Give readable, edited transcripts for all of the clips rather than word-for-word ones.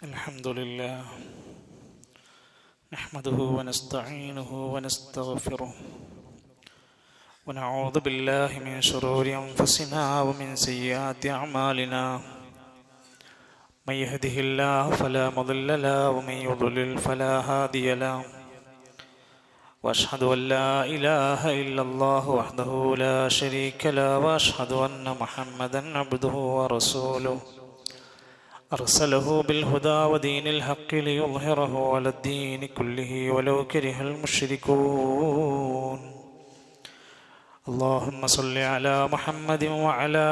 الحمد لله نحمده ونستعينه ونستغفره ونعوذ بالله من شرور أنفسنا ومن سيئات أعمالنا من يهده الله فلا مضل له ومن يضلل فلا هادي له وأشهد أن لا إله إلا الله وحده لا شريك له وأشهد أن محمدا عبده ورسوله أرسله بالهدى ودين الحق ليظهره على الدين كله ولو كره المشركون اللهم صل على محمد وعلى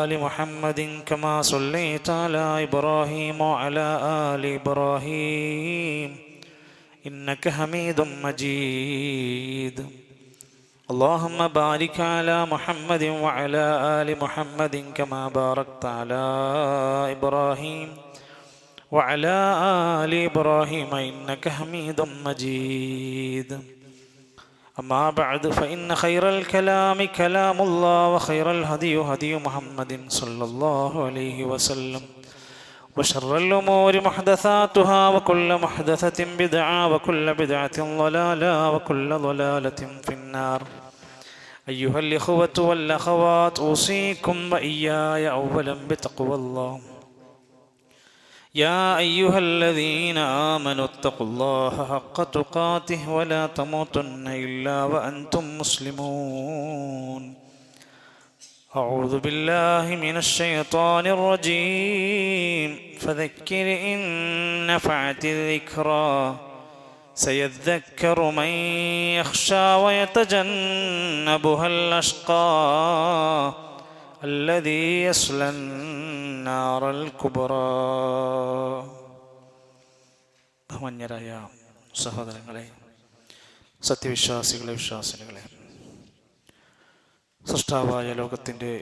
آل محمد كما صليت على إبراهيم وعلى آل إبراهيم إنك حميد مجيد اللهم بارك على محمد وعلى آل محمد كما باركت على إبراهيم وعلى آل إبراهيم إنك حميد مجيد أما بعد فإن خير الكلام كلام الله وخير الهدي هدي محمد صلى الله عليه وسلم وشر الأمور محدثاتها وكل محدثة بدعة وكل بدعة ضلالة وكل ضلالة في النار أيها الإخوة والأخوات أوصيكم وإياي أولا بتقوى الله يا أيها الذين آمنوا اتقوا الله حق تقاته ولا تموتن إلا وأنتم مسلمون أعوذ بالله من الشيطان الرجيم فذكر إن نفعت الذكرى سيذكر من يخشى ويتجنبها الأشقى الذي يصلى النار الكبرى. ബഹുമാന്യരായ സഹോദരങ്ങളെ, സത്യവിശ്വാസികളെ, വിശ്വാസിനികളെ, സൃഷ്ടാവായ ലോകത്തിൻ്റെ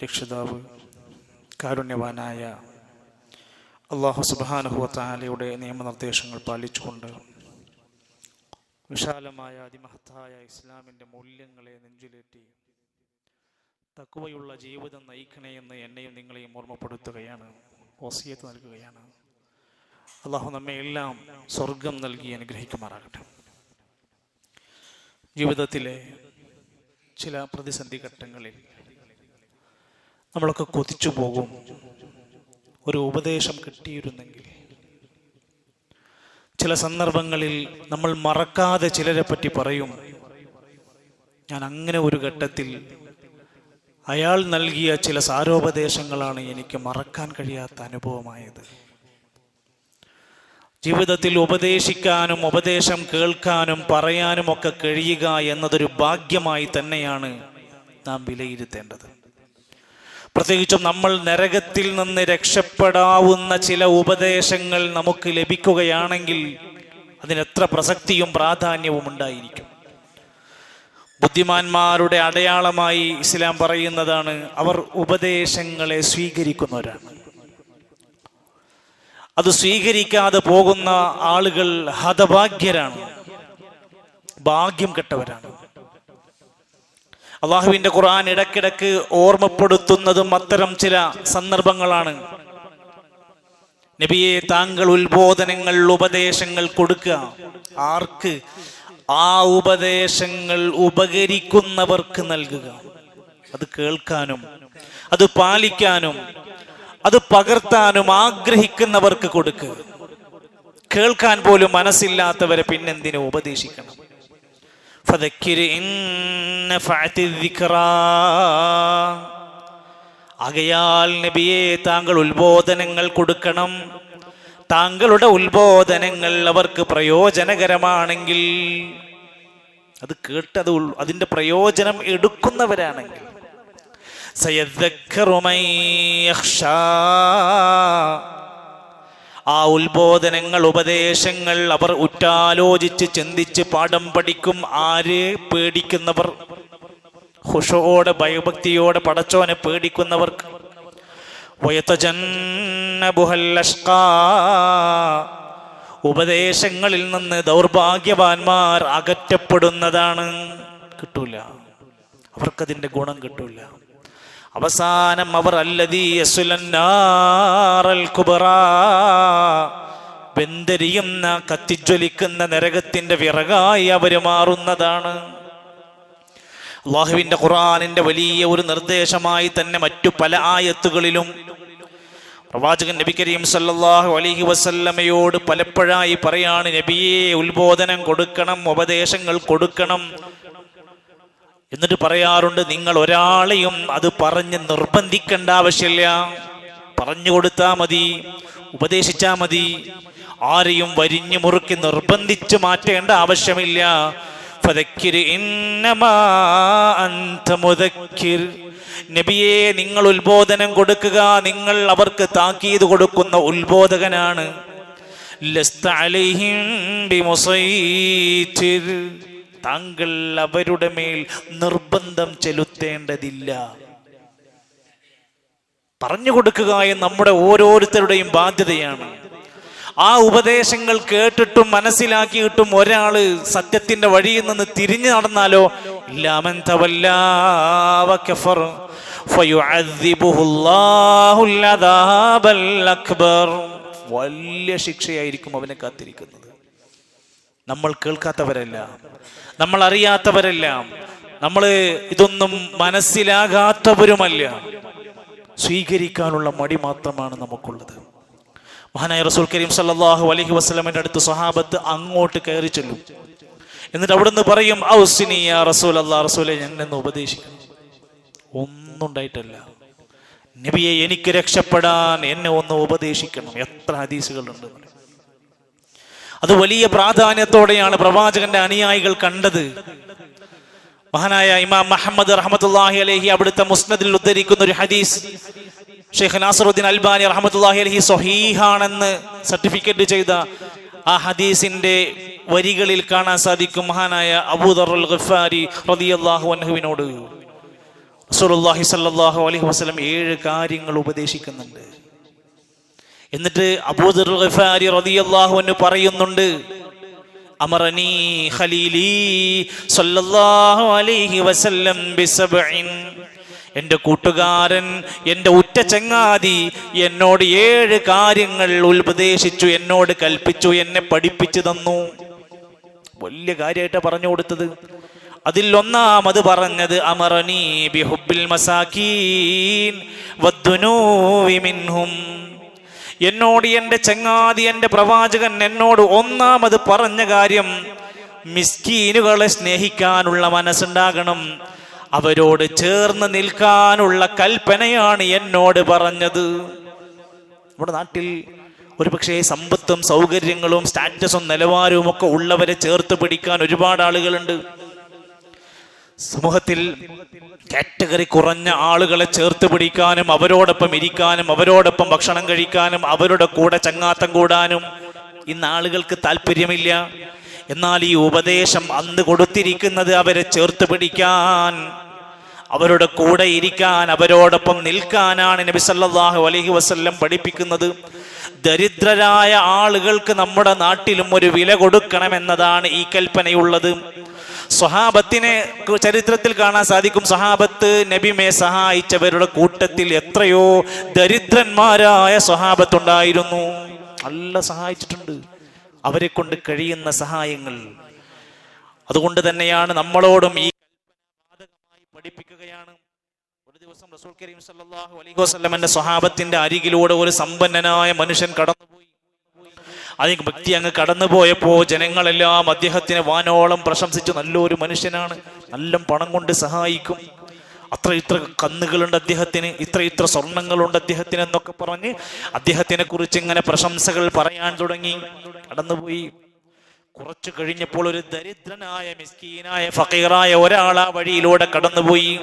രക്ഷിതാവ് കാരുണ്യവാനായ അല്ലാഹു സുബ്ഹാനഹു വ തആലയുടെ നിയമനിർദ്ദേശങ്ങൾ പാലിച്ചുകൊണ്ട് വിശാലമായ അതിമഹത്തായ ഇസ്ലാമിൻ്റെ മൂല്യങ്ങളെ നെഞ്ചിലേറ്റി തഖ്വയുള്ള ജീവിതം നയിക്കണേ എന്ന് എന്നെയും നിങ്ങളെയും ഓർമ്മപ്പെടുത്തുകയാണ്, വസിയത്ത് നൽകുകയാണ്. അല്ലാഹു നമ്മെ എല്ലാം സ്വർഗം നൽകി അനുഗ്രഹിക്കുമാറാകട്ടെ. ജീവിതത്തിലെ ചില പ്രതിസന്ധി ഘട്ടങ്ങളിൽ നമ്മളൊക്കെ കൊതിച്ചു പോകും, ഒരു ഉപദേശം കിട്ടിയിരുന്നെങ്കിൽ. ചില സന്ദർഭങ്ങളിൽ നമ്മൾ മറക്കാതെ ചിലരെ പറ്റി പറയും, ഞാൻ അങ്ങനെ ഒരു ഘട്ടത്തിൽ അയാൾ നൽകിയ ചില സാരോപദേശങ്ങളാണ് എനിക്ക് മറക്കാൻ കഴിയാത്ത അനുഭവമായത്. ജീവിതത്തിൽ ഉപദേശിക്കാനും ഉപദേശം കേൾക്കാനും പറയാനും ഒക്കെ കഴിയുക എന്നതൊരു ഭാഗ്യമായി തന്നെയാണ് നാം വിലയിരുത്തേണ്ടത്. പ്രത്യേകിച്ചും നമ്മൾ നരകത്തിൽ നിന്ന് രക്ഷപ്പെടാവുന്ന ചില ഉപദേശങ്ങൾ നമുക്ക് ലഭിക്കുകയാണെങ്കിൽ അതിനെത്ര പ്രസക്തിയും പ്രാധാന്യവും ഉണ്ടായിരിക്കും. ബുദ്ധിമാന്മാരുടെ അടയാളമായി ഇസ്ലാം പറയുന്നതാണ് അവർ ഉപദേശങ്ങളെ സ്വീകരിക്കുന്നവരാണ്. അത് സ്വീകരിക്കാതെ പോകുന്ന ആളുകൾ ഹതഭാഗ്യരാണ്, ഭാഗ്യം കെട്ടവരാണ്. അള്ളാഹുവിന്റെ ഖുർആൻ ഇടയ്ക്കിടയ്ക്ക് ഓർമ്മപ്പെടുത്തുന്നതും അത്തരം ചില സന്ദർഭങ്ങളാണ്. നബിയെ, താങ്കൾ ഉത്ബോധനങ്ങൾ, ഉപദേശങ്ങൾ കൊടുക്കുക. ആർക്ക്? ആ ഉപദേശങ്ങൾ ഉപകരിക്കുന്നവർക്ക് നൽകുക. അത് കേൾക്കാനും അത് പാലിക്കാനും അത് പകർത്താനും ആഗ്രഹിക്കുന്നവർക്ക് കൊടുക്കുക. കേൾക്കാൻ പോലും മനസ്സില്ലാത്തവരെ പിന്നെന്തിനു ഉപദേശിക്കണം? ഫദക്കിർ ഇൻ നഫഅതി ദിക്റാ. ആകയാൽ നബിയെ, താങ്കൾ ഉത്ബോധനങ്ങൾ കൊടുക്കണം. താങ്കളുടെ ഉത്ബോധനങ്ങൾ അവർക്ക് പ്രയോജനകരമാണെങ്കിൽ, അത് കേട്ട് അതിൻ്റെ പ്രയോജനം എടുക്കുന്നവരാണെങ്കിൽ, സയദ്ദക്കറു മൻ യഖ്ശാ. ആ ഉത്ബോധനങ്ങൾ, ഉപദേശങ്ങൾ അവർ ഉറ്റാലോചിച്ച് ചിന്തിച്ച് പാഠം പഠിക്കും. ആര്? പേടിക്കുന്നവർ, ഖുശൂഅോടെ ഭയഭക്തിയോടെ പടച്ചോനെ പേടിക്കുന്നവർക്ക്. വയതജന്നബുഹൽ അഷ്ഖാ. ഉപദേശങ്ങളിൽ നിന്ന് ദൗർഭാഗ്യവാന്മാർ അകറ്റപ്പെടുന്നതാണ്. കിട്ടൂല, അവർക്കതിൻ്റെ ഗുണം കിട്ടൂല. അവസാനം അവർ അല്ലദീ യസ്ലന്നാറൽ കുബ്റാ, വെന്തെരിയുന്ന കത്തിജ്വലിക്കുന്ന നരകത്തിന്റെ വിറകായി അവര് മാറുന്നതാണ്. അല്ലാഹുവിന്റെ ഖുർആനിന്റെ വലിയ ഒരു നിർദ്ദേശമായി തന്നെ മറ്റു പല ആയത്തുകളിലും പ്രവാചകൻ നബി കരീം സല്ലല്ലാഹു അലൈഹി വസല്ലമയോട് പലപ്പോഴായി പറയാണ്, നബിയെ ഉത്ബോധനം കൊടുക്കണം, ഉപദേശങ്ങൾ കൊടുക്കണം. എന്നിട്ട് പറയാറുണ്ട്, നിങ്ങൾ ഒരാളെയും അത് പറഞ്ഞ് നിർബന്ധിക്കേണ്ട ആവശ്യമില്ല, പറഞ്ഞു കൊടുത്താൽ മതി, ഉപദേശിച്ചാൽ മതി. ആരെയും വരിഞ്ഞു മുറുക്കി നിർബന്ധിച്ചു മാറ്റേണ്ട ആവശ്യമില്ല. ഫദക്കിർ ഇന്നമാ അൻത മുദക്കിർ. നബിയെ, നിങ്ങൾ ഉത്ബോധനം കൊടുക്കുക, നിങ്ങൾ അവർക്ക് താക്കീത് കൊടുക്കുന്ന ഉത്ബോധകനാണ്. ലസ്ത അലൈഹിം ബിമുസൈതിർ. താങ്കൾ അവരുടെ മേൽ നിർബന്ധം ചെലുത്തേണ്ടതില്ല. പറഞ്ഞു കൊടുക്കുക എന്ന് നമ്മുടെ ഓരോരുത്തരുടെയും ബാധ്യതയാണ്. ആ ഉപദേശങ്ങൾ കേട്ടിട്ടും മനസ്സിലാക്കിയിട്ടും ഒരാള് സത്യത്തിന്റെ വഴിയിൽ നിന്ന് തിരിഞ്ഞു നടന്നാലോ, ഇല്ലാമൻ തവല്ലാ വകഫർ ഫയുഅദ്ദിബുഹുല്ലാഹുൽ അദാബൽ അക്ബർ. വലിയ ശിക്ഷയായിരിക്കും അവനെ കാത്തിരിക്കുന്നത്. നമ്മൾ കേൾക്കാത്തവരല്ല, നമ്മൾ അറിയാത്തവരല്ല, നമ്മൾ ഇതൊന്നും മനസ്സിലാകാത്തവരുമല്ല. സ്വീകരിക്കാനുള്ള മടി മാത്രമാണ് നമുക്കുള്ളത്. മഹാനായ റസൂൽ കരീം സല്ലല്ലാഹു അലൈഹി വസല്ലമയുടെ അടുത്ത് സ്വഹാബത്ത് അങ്ങോട്ട് കയറി ചെല്ലും. എന്നിട്ട് അവിടുന്ന് പറയും, ഔസിനി യാ റസൂലല്ലാഹ്, റസൂലേ ഞങ്ങളെന്ന് ഉപദേശിക്കണം. ഒന്നും ഉണ്ടായിട്ടല്ല, നബിയെ എനിക്ക് രക്ഷപ്പെടാൻ എന്നെ ഒന്ന് ഉപദേശിക്കണം. എത്ര ഹദീസുകളുണ്ട്. അത് വലിയ പ്രാധാന്യത്തോടെയാണ് പ്രവാചകന്റെ അനുയായികൾ കണ്ടത്. മഹാനായ ഇമാം മുഹമ്മദ് റഹ്മത്തുള്ളാഹി അലൈഹി അവിടുത്തെ മുസ്നദിൽ ഉദ്ധരിക്കുന്ന ഒരു ഹദീസ് ഷെയ്ഖ് നാസറുദ്ദീൻ അൽബാനി റഹ്മത്തുള്ളാഹി അലൈഹി സ്വഹീഹാണെന്ന് സർട്ടിഫിക്കറ്റ് ചെയ്ത ആ ഹദീസിന്റെ വരികളിൽ കാണാൻ സാധിക്കും, മഹാനായ അബൂദർ അൽ ഗഫാരി റളിയല്ലാഹു അൻഹുവിനോട് റസൂലുള്ളാഹി സ്വല്ലല്ലാഹു അലൈഹി വസല്ലം 7 കാര്യങ്ങൾ ഉപദേശിക്കുന്നുണ്ട്. എന്നിട്ട് അബൂദർ അൽ ഗഫാരി റളിയല്ലാഹു അൻഹു പറയുന്നുണ്ട്, അമറനി ഖലീലി സ്വല്ലല്ലാഹു അലൈഹി വസല്ലം ബിസബ്ഇൻ. എൻ്റെ കൂട്ടുകാരൻ, എൻ്റെ ഉറ്റ ചങ്ങാതി എന്നോട് 7 കാര്യങ്ങൾ ഉപദേശിച്ചു, എന്നോട് കൽപ്പിച്ചു, എന്നെ പഠിപ്പിച്ചു തന്നു. വലിയ കാര്യമായിട്ട് പറഞ്ഞു കൊടുത്തത്. അതിൽ ഒന്നാമത് പറഞ്ഞത്, അമറനി ബിഹുബ്ബിൽ മസാകീൻ വദ്ദുനൂവി മിൻഹും. എന്നോട് എൻ്റെ ചങ്ങാതി, എൻ്റെ പ്രവാചകൻ എന്നോട് ഒന്നാമത് പറഞ്ഞ കാര്യം, മിസ്കീനുകളെ സ്നേഹിക്കാനുള്ള മനസ്സുണ്ടാകണം, അവരോട് ചേർന്ന് നിൽക്കാനുള്ള കൽപ്പനയാണ് എന്നോട് പറഞ്ഞത്. നമ്മുടെ നാട്ടിൽ ഒരുപക്ഷെ സമ്പത്തും സൗകര്യങ്ങളും സ്റ്റാറ്റസും നിലവാരവും ഒക്കെ ഉള്ളവരെ ചേർത്ത് പിടിക്കാൻ ഒരുപാട് ആളുകളുണ്ട്. സമൂഹത്തിൽ കാറ്റഗറി കുറഞ്ഞ ആളുകളെ ചേർത്ത് പിടിക്കാനും അവരോടൊപ്പം ഇരിക്കാനും അവരോടൊപ്പം ഭക്ഷണം കഴിക്കാനും അവരുടെ കൂടെ ചങ്ങാത്തം കൂടാനും ഇന്ന് ആളുകൾക്ക് താല്പര്യമില്ല. എന്നാൽ ഈ ഉപദേശം അന്ന് കൊടുത്തിരിക്കുന്നത് അവരെ ചേർത്ത് പിടിക്കാൻ, അവരുടെ കൂടെ ഇരിക്കാൻ, അവരോടൊപ്പം നിൽക്കാനാണ് നബി സല്ലല്ലാഹു അലൈഹി വസല്ലം പഠിപ്പിക്കുന്നത്. ദരിദ്രരായ ആളുകൾക്ക് നമ്മുടെ നാട്ടിലും ഒരു വില കൊടുക്കണമെന്നതാണ് ഈ കൽപ്പനയുള്ളത്. സ്വഹാബത്തിനെ ചരിത്രത്തിൽ കാണാൻ സാധിക്കും. സ്വഹാബത്ത് നബിയെ സഹായിച്ചവരുടെ കൂട്ടത്തിൽ എത്രയോ ദരിദ്രന്മാരായ സ്വഹാബത്തുണ്ടായിരുന്നു. നല്ല സഹായിച്ചിട്ടുണ്ട്, അവരെ കൊണ്ട് കഴിയുന്ന സഹായങ്ങൾ. അതുകൊണ്ട് തന്നെയാണ് നമ്മളോടും ഈ ബാധകമായി പഠിപ്പിക്കുകയാണ്. ഒരു ദിവസം റസൂൽ കരീം സല്ലല്ലാഹു അലൈഹി വസല്ലമയുടെ സ്വഹാബത്തിന്റെ അരികിലൂടെ ഒരു സമ്പന്നനായ മനുഷ്യൻ കടന്നുപോയി. ആ വ്യക്തി അങ്ങ് കടന്നുപോയപ്പോ ജനങ്ങളെല്ലാം അദ്ദേഹത്തിനെ വാനോളം പ്രശംസിച്ചു. നല്ലൊരു മനുഷ്യനാണ്, നല്ല പണം കൊണ്ട് സഹായിക്കും, ഇത്ര കന്നുകളുണ്ട് അദ്ദേഹത്തിന്, ഇത്ര സ്വർണങ്ങളുണ്ട് അദ്ദേഹത്തിന് എന്നൊക്കെ പറഞ്ഞ് അദ്ദേഹത്തിനെ കുറിച്ച് ഇങ്ങനെ പ്രശംസകൾ പറയാൻ തുടങ്ങി. കടന്നുപോയി. കുറച്ചു കഴിഞ്ഞപ്പോൾ ഒരു ദരിദ്രനായ മിസ്കീനായ ഫഖീറായ ഒരാൾ ആ വഴിയിലൂടെ കടന്നുപോയി.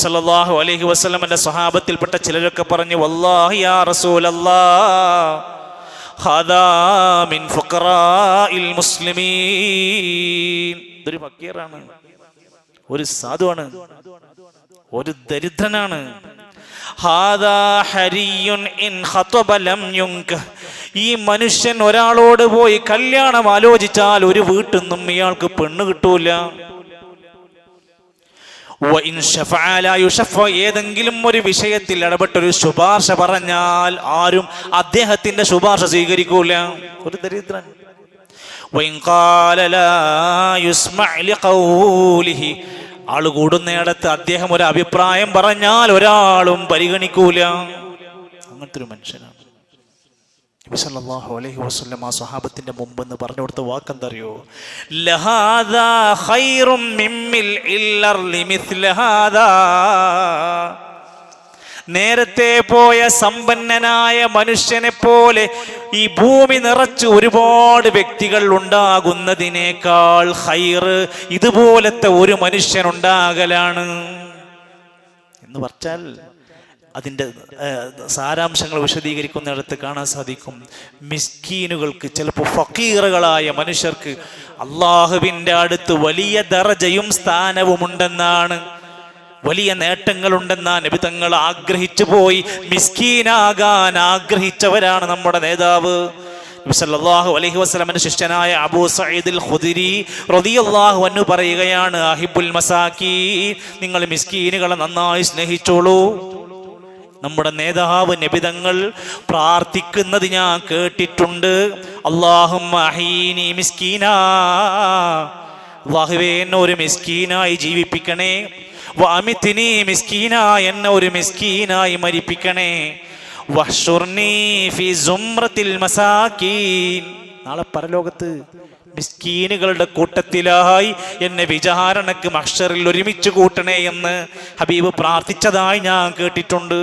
സല്ലല്ലാഹു അലൈഹി വസല്ലമയുടെ സ്വഹാബത്തിൽപ്പെട്ട ചിലരൊക്കെ പറഞ്ഞു, വല്ലാഹി യാ റസൂലല്ലാഹ് ഹാദാ മിൻ ഫുഖറാഇൽ മുസ്ലിമീൻ. ഇതൊരു ഫക്കീറാണ്, ഒരു സാധുവാണ്, ഒരു ദരിദ്രനാണ്. ഹാദാ ഹരിയുൻ ഇൻ ഖതബ ലം യുൻകഹ്. ഈ മനുഷ്യൻ ഒരാളോട് പോയി കല്യാണം ആലോചിച്ചാൽ ഒരു വീട്ടിൽ നിന്നും ഇയാൾക്ക് പെണ്ണ് കിട്ടൂല. ഏതെങ്കിലും ഒരു വിഷയത്തിൽ ഇടപെട്ടൊരു ശുപാർശ പറഞ്ഞാൽ ആരും അദ്ദേഹത്തിന്റെ ശുപാർശ സ്വീകരിക്കൂല. ഒരു ദരിദ്രൻ. ആള് കൂടുന്നിടത്ത് അദ്ദേഹം ഒരു അഭിപ്രായം പറഞ്ഞാൽ ഒരാളും പരിഗണിക്കൂല. അങ്ങനത്തെ ഒരു മനുഷ്യനാണ് നബി സല്ലല്ലാഹു അലൈഹി വസല്ലം. ആ സ്വഹാബത്തിന്റെ മുമ്പെന്ന് പറഞ്ഞു കൊടുത്ത വാക്കെന്തറിയോ? ലഹാദാ ഖൈറും മിമ്മിൽ ഇല്ലർ ലിമിസ്ലഹാദാ. നേരത്തെ പോയ സമ്പന്നനായ മനുഷ്യനെ പോലെ ഈ ഭൂമി നിറച്ച് ഒരുപാട് വ്യക്തികൾ ഉണ്ടാകുന്നതിനേക്കാൾ ഖൈർ ഇതുപോലത്തെ ഒരു മനുഷ്യനുണ്ടാകലാണ് എന്ന് പറഞ്ഞാൽ അതിൻ്റെ സാരാംശങ്ങൾ വിശദീകരിക്കുന്നിടത്ത് കാണാൻ സാധിക്കും. മിസ്കീനുകൾക്ക്, ചിലപ്പോൾ ഫക്കീറുകളായ മനുഷ്യർക്ക് അള്ളാഹുവിൻ്റെ അടുത്ത് വലിയ ദറജയും സ്ഥാനവുമുണ്ടെന്നാണ്, വലിയ നേട്ടങ്ങളുണ്ടെന്നാണ് നബി തങ്ങൾ ആഗ്രഹിച്ചു പോയി. മിസ്കീനാകാൻ ആഗ്രഹിച്ചവരാണ് നമ്മുടെ നേതാവ് നബി സല്ലല്ലാഹു അലൈഹി വസല്ലമയുടെ ശിഷ്യനായ അബൂ സഈദുൽ ഖുദരി റളിയല്ലാഹു അൻഹു പറയുകയാണ്, അഹിബ്ബുൽ മസാകീൻ, നിങ്ങൾ മിസ്കീനുകളെ നന്നായി സ്നേഹിച്ചോളൂ. നമ്മുടെ നേതാവ് നബി തങ്ങൾ പ്രാർത്ഥിക്കുന്നത് ഞാൻ കേട്ടിട്ടുണ്ട്. അല്ലാഹുമ്മ അഹീനി മിസ്കീനാ, അല്ലാഹുവേ എന്നെ ഒരു മിസ്കീനായി ജീവിപ്പിക്കണേ. വഅമിത്നി മിസ്കീനാ, എന്നെ ഒരു മിസ്കീനായി മരിപ്പിക്കണേ. വഹ്ശുർനി ഫീ സുംറത്തിൽ മസാകീൻ, നാളെ പരലോകത്ത് മിസ്കീനുകളുടെ കൂട്ടത്തിലായി എന്നെ വിചാരണക്ക് മഹ്ശറിൽ ഒരുമിച്ച് കൂട്ടണേ എന്ന് ഹബീബ് പ്രാർത്ഥിച്ചതായി ഞാൻ കേട്ടിട്ടുണ്ട്.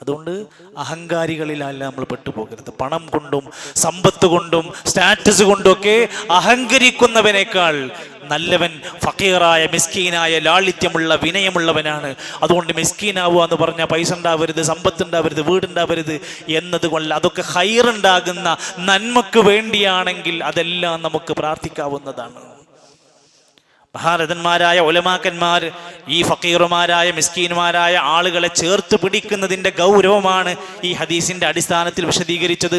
അതുകൊണ്ട് അഹങ്കാരികളിലല്ല നമ്മൾ പെട്ടുപോകരുത്. പണം കൊണ്ടും സമ്പത്ത് കൊണ്ടും സ്റ്റാറ്റസ് കൊണ്ടൊക്കെ അഹങ്കരിക്കുന്നവനേക്കാൾ നല്ലവൻ ഫക്കീറായ മിസ്കീനായ ലാളിത്യമുള്ള വിനയമുള്ളവനാണ്. അതുകൊണ്ട് മിസ്കീനാവുക എന്ന് പറഞ്ഞാൽ പൈസ ഉണ്ടാവരുത്, സമ്പത്ത് ഉണ്ടാവരുത്, വീടുണ്ടാവരുത് എന്നതുകൊണ്ട് അതൊക്കെ ഖൈറുണ്ടാകുന്ന നന്മക്ക് വേണ്ടിയാണെങ്കിൽ അതെല്ലാം നമുക്ക് പ്രാർത്ഥിക്കാവുന്നതാണ്. മഹാരഥന്മാരായ ഉലമാക്കന്മാർ ഈ ഫക്കീറുമാരായ മിസ്കീന്മാരായ ആളുകളെ ചേർത്ത് പിടിക്കുന്നതിൻ്റെ ഗൗരവമാണ് ഈ ഹദീസിന്റെ അടിസ്ഥാനത്തിൽ വിശദീകരിച്ചത്.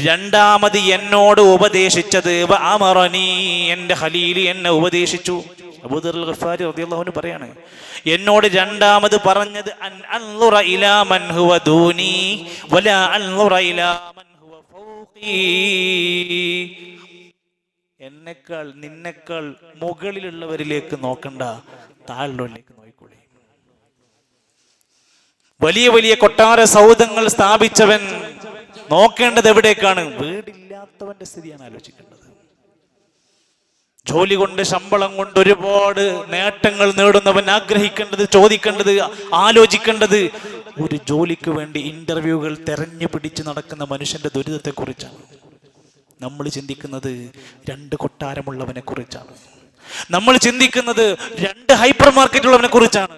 രണ്ടാമത് എന്നോട് ഉപദേശിച്ചത് വഅമറനി, എൻ്റെ ഖലീൽ എന്നെ ഉപദേശിച്ചു. അബൂദർ ഗഫാരി റളിയല്ലാഹു അൻഹു പറയാണ്, എന്നോട് രണ്ടാമത് പറഞ്ഞത് അൻ അൻളുറ ഇലാ മൻ ഹുവ ദൂനി വലാ അൻളുറ ഇലാ മൻ ഹുവ ഫൗഖി. എന്നെക്കാൾ നിന്നെക്കാൾ മുകളിലുള്ളവരിലേക്ക് നോക്കണ്ട, താഴെയുള്ളവരിലേക്ക് നോക്കിക്കോളി. വലിയ വലിയ കൊട്ടാര സൗധങ്ങൾ സ്ഥാപിച്ചവൻ നോക്കേണ്ടത് എവിടേക്കാണ്? വീടില്ലാത്തവന്റെ സ്ഥിതിയാണ് ആലോചിക്കേണ്ടത്. ജോലി കൊണ്ട്, ശമ്പളം കൊണ്ട് ഒരുപാട് നേട്ടങ്ങൾ നേടുന്നവൻ ആഗ്രഹിക്കേണ്ടത്, ചോദിക്കേണ്ടത്, ആലോചിക്കേണ്ടത് ഒരു ജോലിക്ക് വേണ്ടി ഇന്റർവ്യൂകൾ തെരഞ്ഞു പിടിച്ച് നടക്കുന്ന മനുഷ്യന്റെ ദുരിതത്തെക്കുറിച്ചാണ്. നമ്മൾ ചിന്തിക്കുന്നത് 2 കൊട്ടാരമുള്ളവനെ കുറിച്ചാണ്. നമ്മൾ ചിന്തിക്കുന്നത് 2 ഹൈപ്പർ മാർക്കറ്റുള്ളവനെ കുറിച്ചാണ്.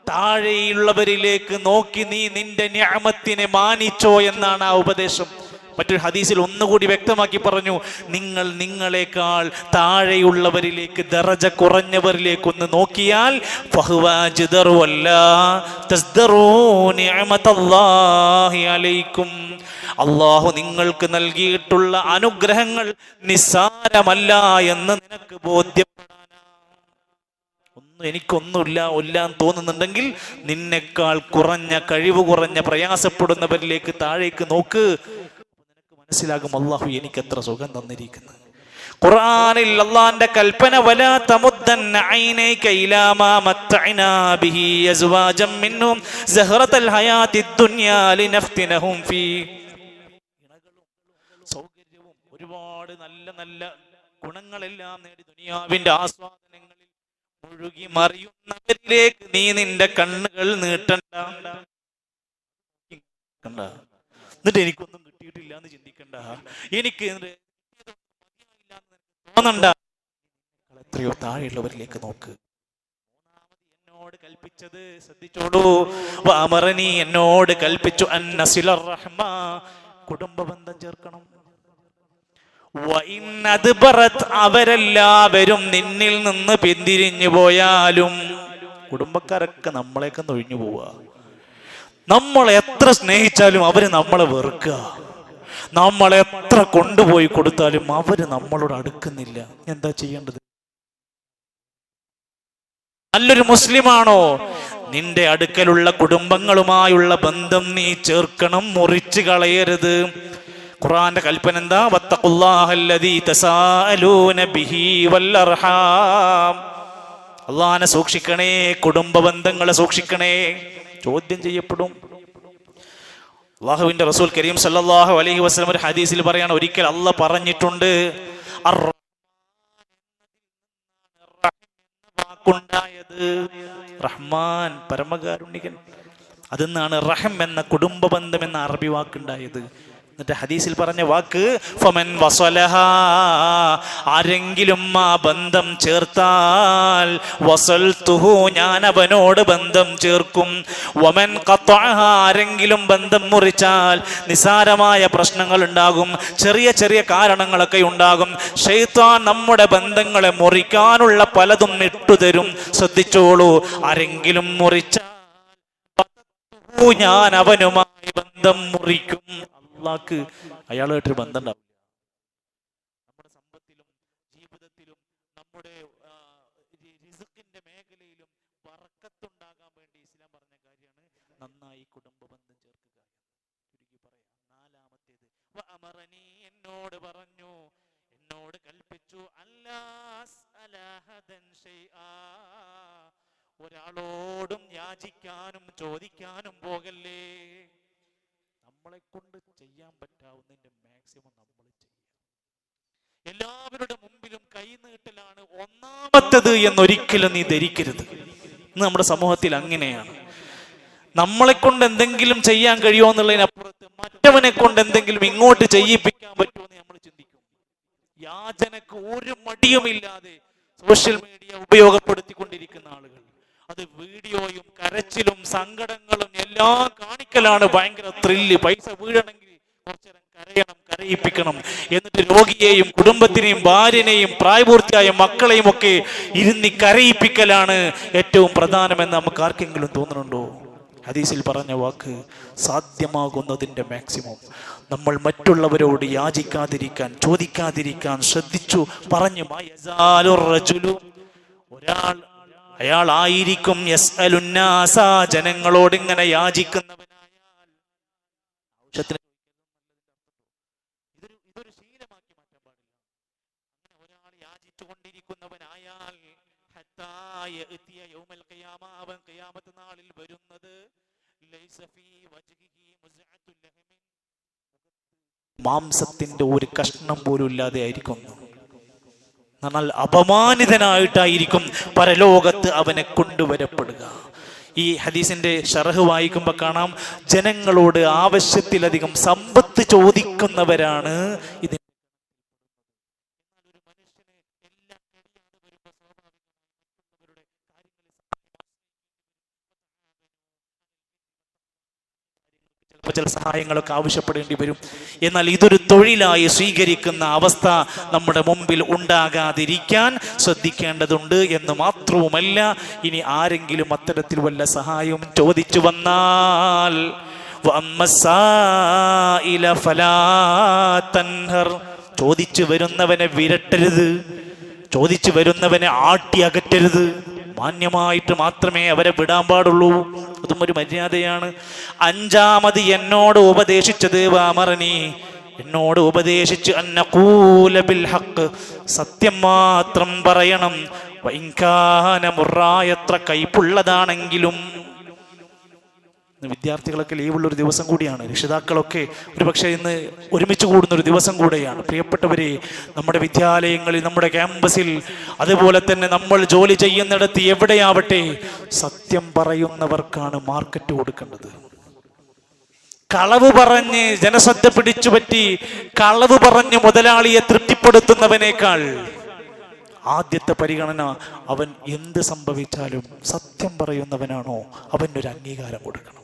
താഴെയുള്ളവരിലേക്ക് നോക്കി നീ നിന്റെ നിഅമത്തിനെ മാനിച്ചോ എന്നാണ് ആ ഉപദേശം. മറ്റൊരു ഹദീസിൽ ഒന്നുകൂടി വ്യക്തമാക്കി പറഞ്ഞു, നിങ്ങൾ നിങ്ങളെക്കാൾ താഴെയുള്ളവരിലേക്ക്, ദറജ കുറഞ്ഞവരിലേക്ക് ഒന്ന് നോക്കിയാൽ ഫഹുവ ജിദറു വല്ലാ തസ്ദറൂ നിഅമതല്ലാഹി അലൈക്കും, അള്ളാഹു നിങ്ങൾക്ക് നൽകിയിട്ടുള്ള അനുഗ്രഹങ്ങൾ നിസ്സാരമല്ല എന്ന് നിനക്ക് ബോധ്യപ്പെടാനാ. എനിക്കൊന്നുമില്ല എന്ന് തോന്നുന്നുണ്ടെങ്കിൽ നിന്നെക്കാൾ കുറഞ്ഞ, കഴിവ് കുറഞ്ഞ, പ്രയാസപ്പെടുന്നവരിലേക്ക് താഴേക്ക് നോക്ക്. നിനക്ക് മനസ്സിലാകും അള്ളാഹു എനിക്ക് എത്ര സുഖം തന്നിരിക്കുന്നത്. ഖുർആനിൽ അല്ലാഹുവിന്റെ കൽപ്പന, വലാ തമുദ്ദന്ന ഐനൈക ഇലാ മാ മത്തഅനാ ബിഹി അസ്വാജം മിൻഹും സഹറത്തൽ ഹയാത്തിദ് ദുനിയാ ലിനഫ്തിനഹും ഫീ. സൗകര്യവും ഒരുപാട് നല്ല നല്ല ഗുണങ്ങളെല്ലാം നേടി ദുനിയാവിന്റെ ആസ്വാദനങ്ങളിൽ മുഴുകി മറിയുന്നവരിലേക്ക് നീ നിന്റെ കണ്ണുകൾ നീട്ടണ്ട. എന്നിട്ട് എനിക്കൊന്നും കിട്ടിയിട്ടില്ല എന്ന് ചിന്തിക്കണ്ട, എനിക്ക് തോന്നണ്ട. എത്രയോ താഴെയുള്ളവരിലേക്ക് നോക്ക്. എന്നോട് കൽപ്പിച്ചത് ശ്രദ്ധിച്ചോളൂ. വഅമറനി, എന്നോട് കൽപ്പിച്ചു അന്നസിലർ റഹ്മ, കുടുംബ ബന്ധം ചേർക്കണം. അവരെല്ലാവരും നിന്നിൽ നിന്ന് പിന്തിരിഞ്ഞു പോയാലും, കുടുംബക്കാരൊക്കെ നമ്മളെയൊക്കെ ഒഴിഞ്ഞു പോവുക. നമ്മൾ എത്ര സ്നേഹിച്ചാലും അവര് നമ്മളെ വെറുക്കുക. നമ്മളെത്ര കൊണ്ടുപോയി കൊടുത്താലും അവര് നമ്മളോട് അടുക്കുന്നില്ല. എന്താ ചെയ്യേണ്ടത്? നല്ലൊരു മുസ്ലിമാണോ, നിന്റെ അടുക്കലുള്ള കുടുംബങ്ങളുമായുള്ള ബന്ധം നീ ചേർക്കണം, മുറിച്ചു കളയരുത്. ഖുർആന്റെ കൽപ്പന എന്താ? വത്തഖുല്ലാഹല്ലദീ തസാഅലൂന ബിഹി വൽ അർഹാം. അല്ലാഹനെ സൂക്ഷിക്കണേ, കുടുംബ ബന്ധങ്ങളെ സൂക്ഷിക്കണേ, ചോദ്യം ചെയ്യപ്പെടും. അല്ലാഹുവിന്റെ റസൂൽ കരീം സല്ലല്ലാഹു അലൈഹി വസല്ലം ഒരു ഹദീസിൽ പറയാണ്, ഒരിക്കൽ അല്ലാഹ് പറഞ്ഞിട്ടുണ്ട്, റഹ്മാൻ പരമകാരുണികൻ, അതെന്നാണ് റഹം എന്ന കുടുംബ ബന്ധം എന്ന അറബി വാക്കുണ്ടായത്. എന്നിട്ട് ഹദീസിൽ പറഞ്ഞ വാക്ക് ഫമൻ വസലഹ, ആരെങ്കിലും ആ ബന്ധം ചേർത്താൽ വസൽതുഹു, ഞാൻ അവനോട് ബന്ധം ചേർക്കും. വമൻ ഖതഅഹ, ആരെങ്കിലും ബന്ധം മുറിച്ചാൽ നിസാരമായ പ്രശ്നങ്ങൾ ഉണ്ടാകും, ചെറിയ ചെറിയ കാരണങ്ങളൊക്കെ ഉണ്ടാകും. ശൈത്താൻ നമ്മുടെ ബന്ധങ്ങളെ മുറിക്കാനുള്ള പലതും ഇട്ടുതരും. ശ്രദ്ധിച്ചോളൂ, ആരെങ്കിലും മുറിച്ചാൽ ഞാൻ അവനുമായി ബന്ധം മുറിക്കും. അള്ളാഹ്ക്ക് അയാളായിട്ടൊരു ബന്ധം ഉണ്ടാവും. നമ്മുടെ സമ്പത്തിലും ജീവിതത്തിലും നമ്മുടെ റിസ്കിന്റെ മേഖലയിലും ബറക്കത്തുണ്ടാകാൻ വേണ്ടി ഇസ്ലാം പറഞ്ഞ കാര്യമാണ് നന്നായി കുടുംബ ബന്ധം ചേർക്കുക. ചുരുക്കി പറയാം, നാലാമത്തേത് വഅമറനി, എന്നോട് പറഞ്ഞു, എന്നോട് കൽപ്പിച്ചു, അല്ലാസ്അലഹദൻ ശൈആ, ഒരാളോടും യാചിക്കാനും ചോദിക്കാനും പോകല്ലേ. നമ്മളെ കൊണ്ട് ചെയ്യാൻ പറ്റാവുന്നതിന്റെ മാക്സിമം നമ്മൾ ചെയ്യാം. എല്ലാവരുടെ മുമ്പിലും കൈനീട്ടലാണ് ഒന്നാമത്തത് എന്നൊരിക്കലും നീ ധരിക്കരുത്. ഇന്ന് നമ്മുടെ സമൂഹത്തിൽ അങ്ങനെയാണ്. നമ്മളെ കൊണ്ട് എന്തെങ്കിലും ചെയ്യാൻ കഴിയുമോ എന്നുള്ളതിനപ്പുറത്ത് മറ്റവനെ കൊണ്ട് എന്തെങ്കിലും ഇങ്ങോട്ട് ചെയ്യിപ്പിക്കാൻ പറ്റുമോ എന്ന് നമ്മൾ ചിന്തിക്കും. യാചനക്ക് ഒരു മടിയുമില്ലാതെ സോഷ്യൽ മീഡിയ ഉപയോഗപ്പെടുത്തിക്കൊണ്ടിരിക്കുന്ന ആളുകൾ, അത് വീഡിയോയും കരച്ചിലും സങ്കടങ്ങളും എല്ലാം കാണിക്കലാണ്. ഭയങ്കര ത്രില്ല്, പൈസ വീഴണമെങ്കിൽ കുറച്ചേരം കരയണം, കരയിപ്പിക്കണം. എന്നിട്ട് രോഗിയെയും കുടുംബത്തിനെയും ഭാര്യനെയും പ്രായപൂർത്തിയായ മക്കളെയും ഒക്കെ ഇരുന്ന് കരയിപ്പിക്കലാണ് ഏറ്റവും പ്രധാനമെന്ന് നമുക്ക് ആർക്കെങ്കിലും തോന്നുന്നുണ്ടോ? ഹദീസിൽ പറഞ്ഞ വാക്ക് സാധ്യമാകുന്നതിൻ്റെ മാക്സിമം നമ്മൾ മറ്റുള്ളവരോട് യാചിക്കാതിരിക്കാൻ, ചോദിക്കാതിരിക്കാൻ ശ്രദ്ധിച്ചു പറഞ്ഞു. അയാൾ ആയിരിക്കും യസ്അലുന്നാസ, ജനങ്ങളോട് ഇങ്ങനെ യാചിക്കുന്നവനായാൽ. ഇതൊരു ശീലമാക്കി മാറ്റാൻ പാടില്ല. അങ്ങനെ ഒരാൾ യാചിച്ചുകൊണ്ടിരിക്കുന്നവനായാൽ ഹത്താ യഅതിയ യൗമൽ ഖിയാമ, അവൻ ഖിയാമത്ത് നാളിൽ വരുന്നത് ലൈസ ഫീ വജ്ഹിഹി മുസ്അത്തുൽ ലഹമിൻ, മാംസത്തിന്റെ ഒരു കഷ്ണം പോലും ഇല്ലാതെ ആയിരിക്കും. എന്നാൽ അപമാനിതനായിട്ടായിരിക്കും പരലോകത്ത് അവനെ കൊണ്ടുവരപ്പെടുക. ഈ ഹദീസിന്റെ ഷറഹ് വായിക്കുമ്പോൾ കാണാം, ജനങ്ങളോട് ആവശ്യത്തിലധികം സമ്പത്ത് ചോദിക്കുന്നവരാണ് ഇതിന്. ചില സഹായങ്ങളൊക്കെ ആവശ്യപ്പെടേണ്ടി വരും. എന്നാൽ ഇതൊരു തൊഴിലായി സ്വീകരിക്കുന്ന അവസ്ഥ നമ്മുടെ മുമ്പിൽ ഉണ്ടാകാതിരിക്കാൻ ശ്രദ്ധിക്കേണ്ടതുണ്ട് എന്ന് മാത്രവുമല്ല, ഇനി ആരെങ്കിലും അത്തരത്തിൽ വല്ല സഹായവും ചോദിച്ചു വന്നാൽ ചോദിച്ചു വരുന്നവനെ വിരട്ടരുത്, ചോദിച്ചു വരുന്നവനെ ആട്ടി അകറ്റരുത്. മാന്യമായിട്ട് മാത്രമേ അവരെ വിടാൻ പാടുള്ളൂ. അതും ഒരു മര്യാദയാണ്. അഞ്ചാമത് എന്നോട് ഉപദേശിച്ചത് വാമറനി, എന്നോട് ഉപദേശിച്ച് അന്നഖൂല ബിൽ ഹഖ്, സത്യം മാത്രം പറയണം. വഇൻകാന മുറാ, എത്ര കൈപ്പുള്ളതാണെങ്കിലും. വിദ്യാർത്ഥികളൊക്കെ ലീവുള്ളൊരു ദിവസം കൂടിയാണ്. രക്ഷിതാക്കളൊക്കെ ഒരുപക്ഷെ ഇന്ന് ഒരുമിച്ച് കൂടുന്നൊരു ദിവസം കൂടെയാണ്. പ്രിയപ്പെട്ടവരെ, നമ്മുടെ വിദ്യാലയങ്ങളിൽ, നമ്മുടെ ക്യാമ്പസിൽ, അതുപോലെ തന്നെ നമ്മൾ ജോലി ചെയ്യുന്നിടത്ത് എവിടെയാവട്ടെ, സത്യം പറയുന്നവർക്കാണ് മാർക്കറ്റ് കൊടുക്കേണ്ടത്. കളവ് പറഞ്ഞ് ജനശ്രദ്ധ പിടിച്ചുപറ്റി കളവ് പറഞ്ഞ് മുതലാളിയെ തൃപ്തിപ്പെടുത്തുന്നവനേക്കാൾ ആദ്യത്തെ പരിഗണന അവൻ എന്ത് സംഭവിച്ചാലും സത്യം പറയുന്നവനാണോ അവനൊരു അംഗീകാരം കൊടുക്കണം.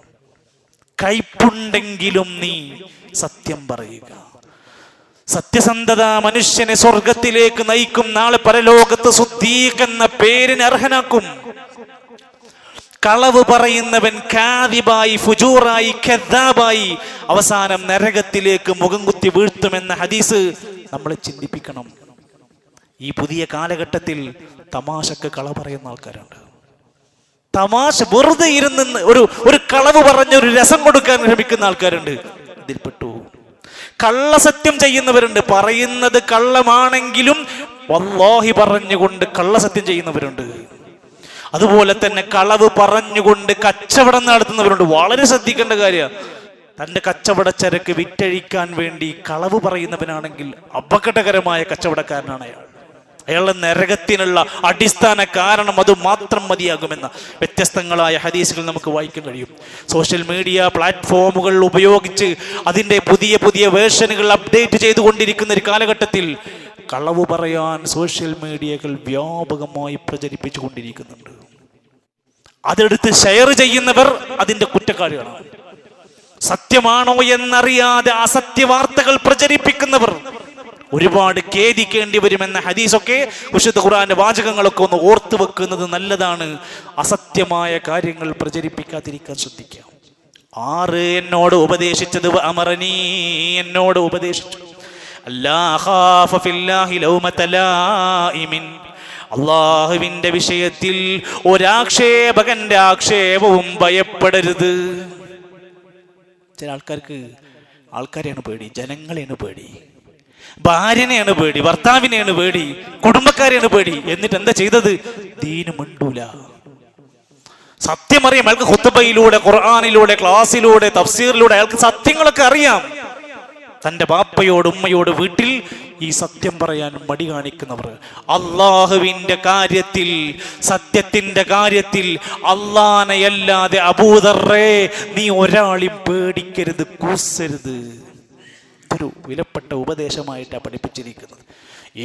കൈപ്പുണ്ടെങ്കിലും നീ സത്യം പറയുക. സത്യസന്ധത മനുഷ്യനെ സ്വർഗത്തിലേക്ക് നയിക്കും. നാളെ പരലോകത്ത് സുദ്ദീഖ് എന്ന പേരിന് അർഹനാക്കും. കളവ് പറയുന്നവൻ കാദിബായി, ഫുജൂറായി, കദ്ദാബായി അവസാനം നരകത്തിലേക്ക് മുഖം കുത്തി വീഴ്ത്തുമെന്ന ഹദീസ് നമ്മളെ ചിന്തിപ്പിക്കണം. ഈ പുതിയ കാലഘട്ടത്തിൽ തമാശക്ക് കള പറയുന്ന ആൾക്കാരുണ്ട്. തമാശ വെറുതെ ഇരുന്ന് ഒരു കളവ് പറഞ്ഞ ഒരു രസം കൊടുക്കാൻ ശ്രമിക്കുന്ന ആൾക്കാരുണ്ട്, ഇതിൽപ്പെട്ടു. കള്ളസത്യം ചെയ്യുന്നവരുണ്ട്, പറയുന്നത് കള്ളമാണെങ്കിലും വല്ലാഹി പറഞ്ഞുകൊണ്ട് കള്ളസത്യം ചെയ്യുന്നവരുണ്ട്. അതുപോലെ തന്നെ കളവ് പറഞ്ഞുകൊണ്ട് കച്ചവടം നടത്തുന്നവരുണ്ട്. വളരെ ശ്രദ്ധിക്കേണ്ട കാര്യമാണ്. തൻ്റെ കച്ചവട ചരക്ക് വിറ്റഴിക്കാൻ വേണ്ടി കളവ് പറയുന്നവനാണെങ്കിൽ അപകടകരമായ കച്ചവടക്കാരനാണ് അയാൾ. അയാളുടെ നരകത്തിനുള്ള അടിസ്ഥാന കാരണം അത് മാത്രം മതിയാകുമെന്ന വ്യത്യസ്തങ്ങളായ ഹദീസുകൾ നമുക്ക് വായിക്കാൻ കഴിയും. സോഷ്യൽ മീഡിയ പ്ലാറ്റ്ഫോമുകൾ ഉപയോഗിച്ച് അതിൻ്റെ പുതിയ പുതിയ വേർഷനുകൾ അപ്ഡേറ്റ് ചെയ്തുകൊണ്ടിരിക്കുന്ന ഒരു കാലഘട്ടത്തിൽ കളവ് പറയാൻ സോഷ്യൽ മീഡിയകൾ വ്യാപകമായി പ്രചരിപ്പിച്ചു കൊണ്ടിരിക്കുന്നുണ്ട്. അതെടുത്ത് ഷെയർ ചെയ്യുന്നവർ അതിൻ്റെ കുറ്റക്കാരികളാണ്. സത്യമാണോ എന്നറിയാതെ അസത്യ വാർത്തകൾ പ്രചരിപ്പിക്കുന്നവർ ഒരുപാട് ഖേദിക്കേണ്ടി വരുമെന്ന ഹദീസൊക്കെ വിശുദ്ധ ഖുർആന്റെ വാചകങ്ങളൊക്കെ ഒന്ന് ഓർത്തു വെക്കുന്നത് നല്ലതാണ്. അസത്യമായ കാര്യങ്ങൾ പ്രചരിപ്പിക്കാതിരിക്കാൻ ശ്രദ്ധിക്കാം. 6 എന്നോട് ഉപദേശിച്ചത് അമറനീ, എന്നോട് ഉപദേശിച്ചു അല്ലാഹുവിന്റെ വിഷയത്തിൽ ഒരാക്ഷേപകന്റെ ആക്ഷേപവും ഭയപ്പെടരുത്. ചില ആൾക്കാരെയാണ് പേടി, ജനങ്ങളെയാണ് പേടി, ഭാര്യനെയാണ് പേടി, ഭർത്താവിനെയാണ് പേടി, കുടുംബക്കാരെയാണ് പേടി. എന്നിട്ട് എന്താ ചെയ്തത്? ദീന് മിണ്ടൂല. സത്യം അറിയാം അയാൾക്ക്. ഖുത്ബയിലൂടെ, ഖുർആനിലൂടെ, ക്ലാസ്സിലൂടെ, തഫ്സീറിലൂടെ അയാൾക്ക് സത്യങ്ങളൊക്കെ അറിയാം. തൻ്റെ ബാപ്പയോട് ഉമ്മയോട് വീട്ടിൽ ഈ സത്യം പറയാൻ മടി കാണിക്കുന്നവർ, അള്ളാഹുവിൻ്റെ കാര്യത്തിൽ, സത്യത്തിൻ്റെ കാര്യത്തിൽ അല്ലാഹനെയല്ലാതെ അബൂദർറേ നീ ഒരാളെയും പേടിക്കരുത്, കൂസരുത്. ഒരു വിലപ്പെട്ട ഉപദേശമായിട്ടാണ് പഠിപ്പിച്ചിരിക്കുന്നത്.